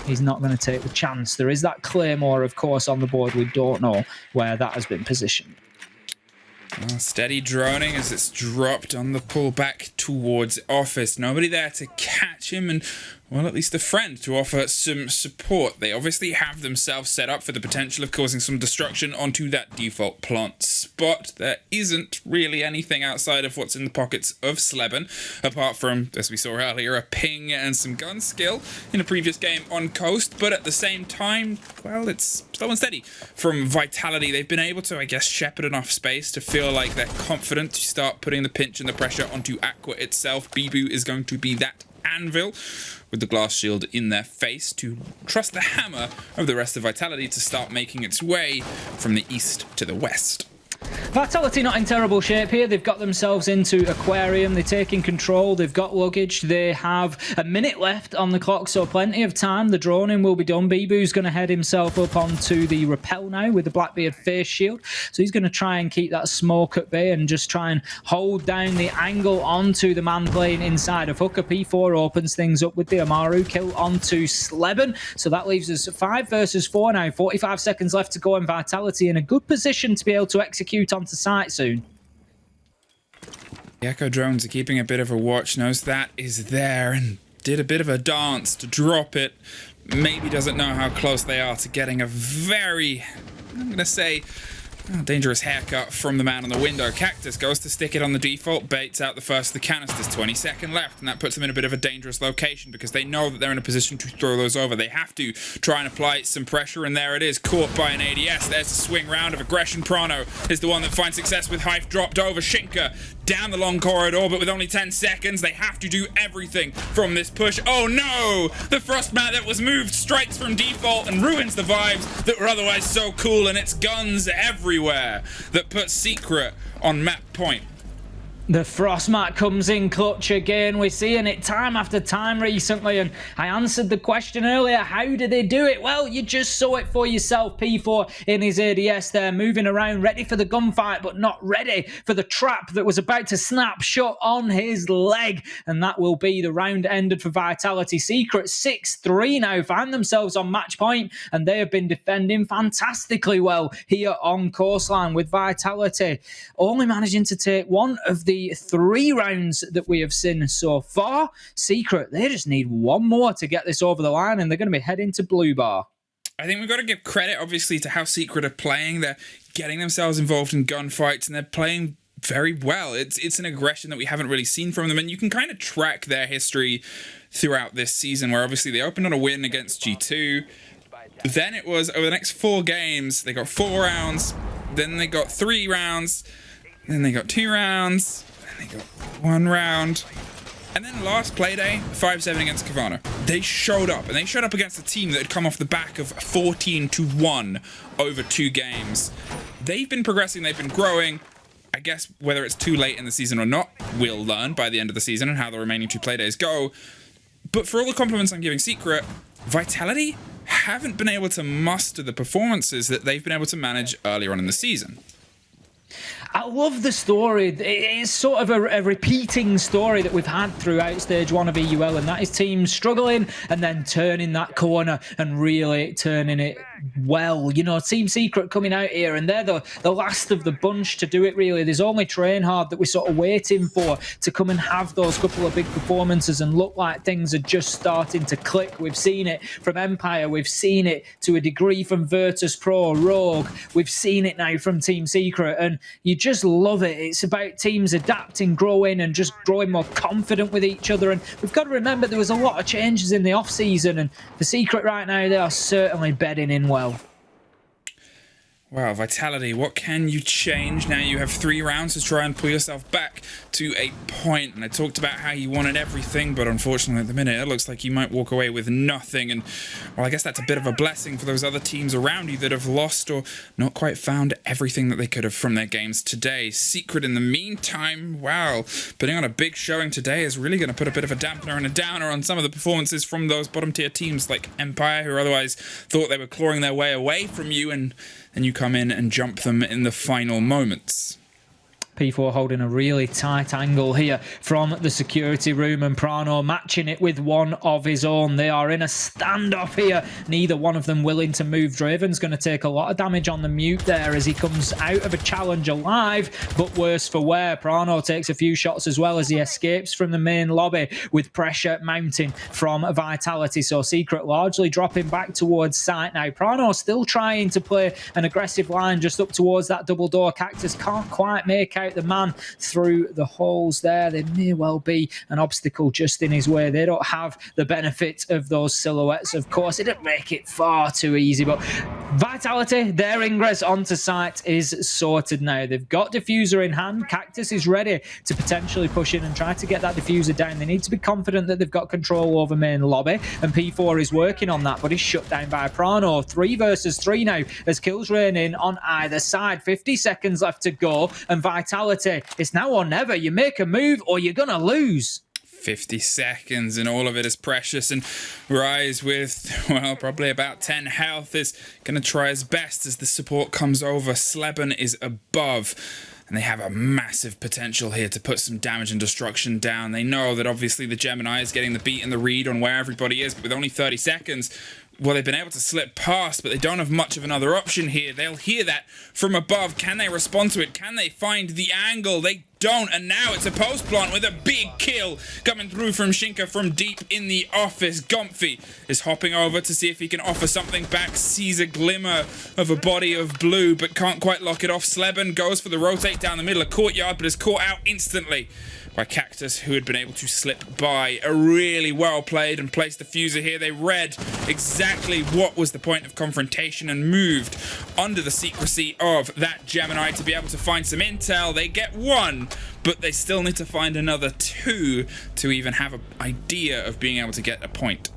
he's not going to take the chance. There is that Claymore, of course, on the board. We don't know where that has been positioned. Steady droning as it's dropped on the pullback towards office. Nobody there to catch him, and, well, at least a friend to offer some support. They obviously have themselves set up for the potential of causing some destruction onto that default plant spot. There isn't really anything outside of what's in the pockets of Sleben, apart from, as we saw earlier, a ping and some gun skill in a previous game on Coast. But at the same time, well, it's slow and steady. From Vitality, they've been able to, I guess, shepherd enough space to feel like they're confident to start putting the pinch and the pressure onto Aqua itself. Bibu is going to be that anvil with the glass shield in their face to trust the hammer of the rest of Vitality to start making its way from the east to the west. Vitality not in terrible shape here. They've got themselves into Aquarium. They're taking control. They've got luggage. They have a minute left on the clock, so plenty of time. The droning will be done. Bibu's going to head himself up onto the rappel now with the Blackbeard face shield. So he's going to try and keep that smoke at bay and just try and hold down the angle onto the man playing inside of Hooker. P4 opens things up with the Amaru kill onto Sleben. So that leaves us 5 versus 4 now. 45 seconds left to go, and Vitality in a good position to be able to execute onto site soon. The Echo drones are keeping a bit of a watch, knows that is there, and did a bit of a dance to drop it. Maybe doesn't know how close they are to getting a very, I'm going to say, dangerous haircut from the man on the window. Cactus goes to stick it on the default, baits out the first of the canisters. 20-second left, and that puts them in a bit of a dangerous location because they know that they're in a position to throw those over. They have to try and apply some pressure, and there it is, caught by an ADS. There's a swing round of aggression. Prano is the one that finds success with Hive dropped over. Shinka down the long corridor, but with only 10 seconds, they have to do everything from this push. Oh no! The Frostmat that was moved strikes from default and ruins the vibes that were otherwise so cool, and it's guns everywhere that puts Secret on map point. The Frostmat comes in clutch again. We're seeing it time after time recently, and I answered the question earlier, how did they do it? Well, you just saw it for yourself. P4 in his ADS there, moving around, ready for the gunfight, but not ready for the trap that was about to snap shut on his leg, and that will be the round ended for Vitality. Secret 6-3 now, find themselves on match point, and they have been defending fantastically well here on Coastline, with Vitality only managing to take one of the 3 rounds that we have seen so far. Secret, they just need one more to get this over the line, and they're going to be heading to Blue Bar. I think we've got to give credit, obviously, to how Secret are playing. They're getting themselves involved in gunfights, and they're playing very well. It's an aggression that we haven't really seen from them, and you can kind of track their history throughout this season, where obviously they opened on a win against G2. Then it was over the next 4 games, they got 4 rounds, then they got 3 rounds, then they got 2 rounds, then they got 1 round, and then last Playday, 5-7 against Kavana. They showed up, and they showed up against a team that had come off the back of 14-1 over 2 games. They've been progressing, they've been growing. I guess whether it's too late in the season or not, we'll learn by the end of the season and how the remaining 2 Playdays go. But for all the compliments I'm giving Secret, Vitality haven't been able to muster the performances that they've been able to manage earlier on in the season. I love the story. It's sort of a repeating story that we've had throughout Stage 1 of EUL, and that is teams struggling and then turning that corner and really turning it well. You know, Team Secret coming out here, and they're the last of the bunch to do it, really. There's only Trainhard that we're sort of waiting for to come and have those couple of big performances and look like things are just starting to click. We've seen it from Empire. We've seen it to a degree from Virtus Pro, Rogue. We've seen it now from Team Secret, and you just love it. It's about teams adapting, growing, and just growing more confident with each other. And we've got to remember there was a lot of changes in the off-season, and the Secret right now, they are certainly bedding in well. Wow, Vitality, what can you change? Now you have 3 rounds to try and pull yourself back to a point. And I talked about how you wanted everything, but unfortunately at the minute it looks like you might walk away with nothing. And, well, I guess that's a bit of a blessing for those other teams around you that have lost or not quite found everything that they could have from their games today. Secret, in the meantime, wow, putting on a big showing today is really going to put a bit of a dampener and a downer on some of the performances from those bottom tier teams like Empire, who otherwise thought they were clawing their way away from you, and you come in and jump them in the final moments. P4 holding a really tight angle here from the security room, and Prano matching it with one of his own. They are in a standoff here, neither one of them willing to move. Draven's going to take a lot of damage on the mute there as he comes out of a challenge alive, but worse for wear. Prano takes a few shots as well as he escapes from the main lobby with pressure mounting from Vitality. So Secret largely dropping back towards site now. Prano still trying to play an aggressive line just up towards that double door. Cactus can't quite make out the man through the holes there. There may well be an obstacle just in his way. They don't have the benefit of those silhouettes, of course. It didn't make it far too easy, but Vitality, their ingress onto site is sorted now. They've got diffuser in hand. Cactus is ready to potentially push in and try to get that diffuser down. They need to be confident that they've got control over main lobby, and P4 is working on that, but he's shut down by Prano. 3 versus 3 now as kills rain in on either side. 50 seconds left to go, and Vitality, it's now or never. You make a move or you're gonna lose. 50 seconds and all of it is precious, and Rise with, well, probably about 10 health is going to try his best as the support comes over. Sleben is above, and they have a massive potential here to put some damage and destruction down. They know that obviously the Gemini is getting the beat and the read on where everybody is, but with only 30 seconds, well, they've been able to slip past, but they don't have much of another option here. They'll hear that from above. Can they respond to it? Can they find the angle? They don't, and now it's a post plant with a big kill coming through from Shinka from deep in the office. Gomfi is hopping over to see if he can offer something back, sees a glimmer of a body of blue, but can't quite lock it off. Sleben goes for the rotate down the middle of courtyard, but is caught out instantly by Cactus, who had been able to slip by. A really well played and placed diffuser here. They read exactly what was the point of confrontation and moved under the secrecy of that Gemini to be able to find some intel. They get 1, but they still need to find another 2 to even have an idea of being able to get a point.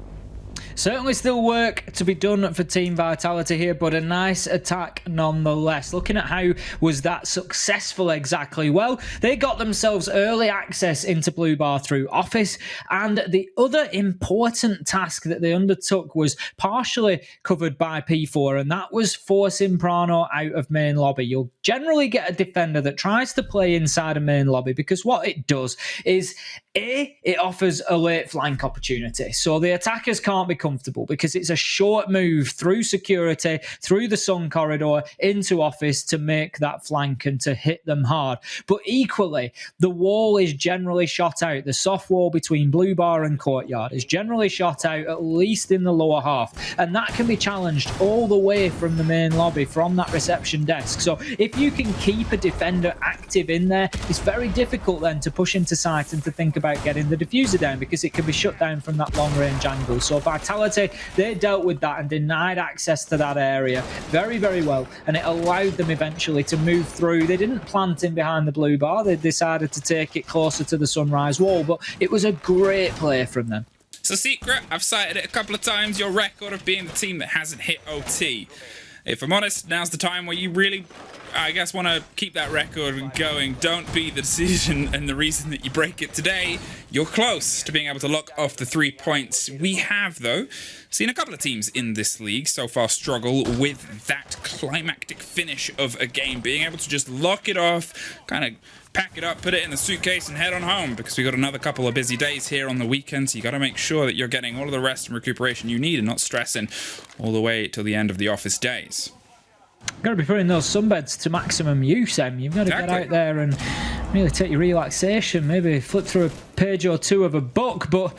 Certainly still work to be done for Team Vitality here, but a nice attack nonetheless. Looking at how was that successful exactly? Well, they got themselves early access into Blue Bar through Office, and the other important task that they undertook was partially covered by P4, and that was forcing Prano out of main lobby. You'll generally get a defender that tries to play inside a main lobby, because what it does is it offers a late flank opportunity. So the attackers can't be comfortable because it's a short move through security, through the sun corridor, into Office to make that flank and to hit them hard. But equally, the wall is generally shot out. The soft wall between Blue Bar and Courtyard is generally shot out, at least in the lower half. And that can be challenged all the way from the main lobby, from that reception desk. So if you can keep a defender active in there, it's very difficult then to push into sight and to think about getting the diffuser down, because it can be shut down from that long range angle. So Vitality, they dealt with that and denied access to that area very, very well, and it allowed them eventually to move through. They didn't plant in behind the Blue Bar, they decided to take it closer to the Sunrise wall, but it was a great play from them. So Secret, I've cited it a couple of times, your record of being the team that hasn't hit OT. If I'm honest, now's the time where you really, I guess, want to keep that record going. Don't be the decision and the reason that you break it today. You're close to being able to lock off the 3 points. We have, though, seen a couple of teams in this league so far struggle with that climactic finish of a game, being able to just lock it off, kind of pack it up, put it in the suitcase and head on home, because we've got another couple of busy days here on the weekend, so you got to make sure that you're getting all of the rest and recuperation you need and not stressing all the way till the end of the office days. Got to be putting those sunbeds to maximum use, Em. You've got to get out there and really take your relaxation, maybe flip through a page or 2 of a book, but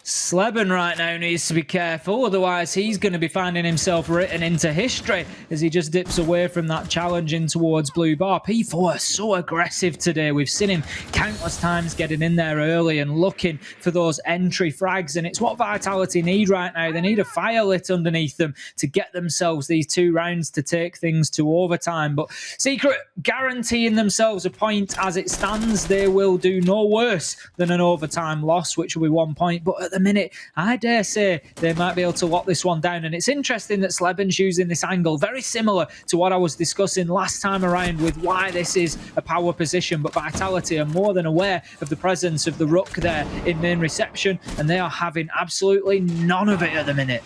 Sleben right now needs to be careful, otherwise he's going to be finding himself written into history as he just dips away from that challenge in towards Blue Bar. P4 so aggressive today. We've seen him countless times getting in there early and looking for those entry frags, and it's what Vitality need right now. They need a fire lit underneath them to get themselves these 2 rounds to take things to overtime. But Secret guaranteeing themselves a point as it stands. They will do no worse than an overtime loss, which will be 1 point, but at the minute, I dare say they might be able to lock this one down. And it's interesting that Sleben's using this angle, very similar to what I was discussing last time around with why this is a power position. But Vitality are more than aware of the presence of the Rook there in main reception, and they are having absolutely none of it at the minute.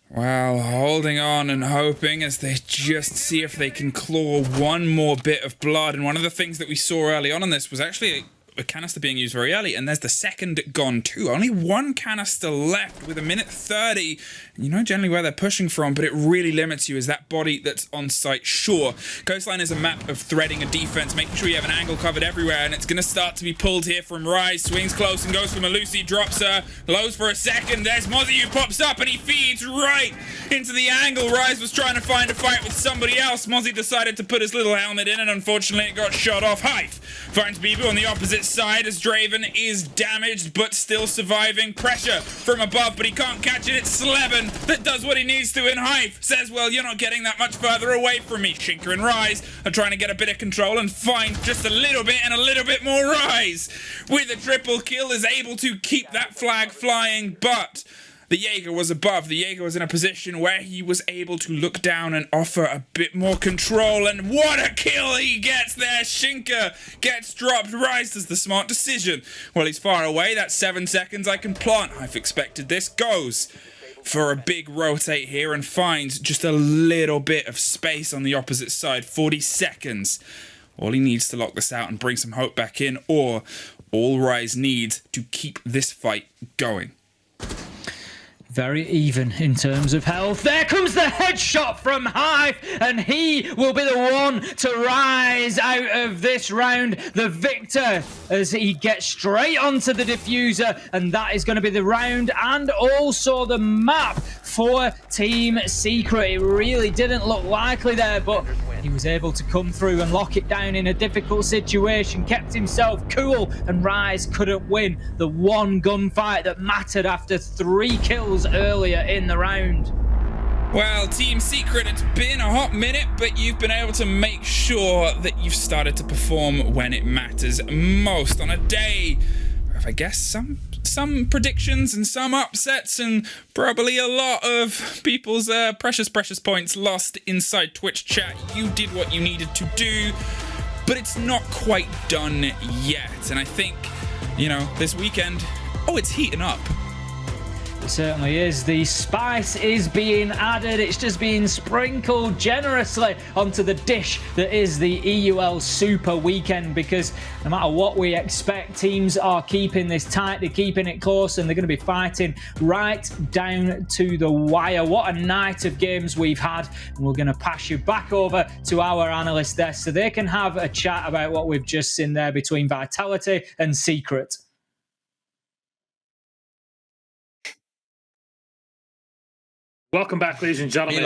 Well, holding on and hoping as they just see if they can claw one more bit of blood. And one of the things that we saw early on in this was actually a canister being used very early, and there's the second gone too. Only 1 canister left with 1:30. You know generally where they're pushing from, but it really limits you as that body that's on site. Sure, Coastline is a map of threading a defense, making sure you have an angle covered everywhere, and it's going to start to be pulled here from Rise. Swings close and goes for Malusi, drops her, lows for a second. There's Mozzie who pops up and he feeds right into the angle. Rise was trying to find a fight with somebody else. Mozzie decided to put his little helmet in, and unfortunately it got shot off. Hive finds Bibu on the opposite side as Draven is damaged but still surviving. Pressure from above, but he can't catch it. It's Sleben that does what he needs to in Hive. Says, well, you're not getting that much further away from me. Shinka and Rise are trying to get a bit of control and find just a little bit and a little bit more Rise. With a triple kill is able to keep that flag flying, but the Jaeger was above. The Jaeger was in a position where he was able to look down and offer a bit more control. And what a kill he gets there. Shinka gets dropped. Rise does the smart decision. Well, he's far away. That's 7 seconds. I can plant. I've expected this. Goes for a big rotate here and finds just a little bit of space on the opposite side. 40 seconds. All he needs to lock this out and bring some hope back in, or all Rise needs to keep this fight going. Very even in terms of health. There comes the headshot from Hive, and he will be the one to rise out of this round, the victor, as he gets straight onto the diffuser, and that is going to be the round and also the map for Team Secret. It really didn't look likely there, but he was able to come through and lock it down in a difficult situation, kept himself cool, and Rise couldn't win the one gunfight that mattered after 3 kills earlier in the round. Well, Team Secret, it's been a hot minute, but you've been able to make sure that you've started to perform when it matters most on a day of, I guess, some predictions and some upsets and probably a lot of people's precious points lost inside Twitch chat. You did what you needed to do, but it's not quite done yet. And I think, you know, this weekend, it's heating up. It certainly is. The spice is being added. It's just being sprinkled generously onto the dish that is the EUL Super Weekend, because no matter what we expect, teams are keeping this tight. They're keeping it close, and they're going to be fighting right down to the wire. What a night of games we've had. And we're going to pass you back over to our analyst there so they can have a chat about what we've just seen there between Vitality and Secret. Welcome back, ladies and gentlemen.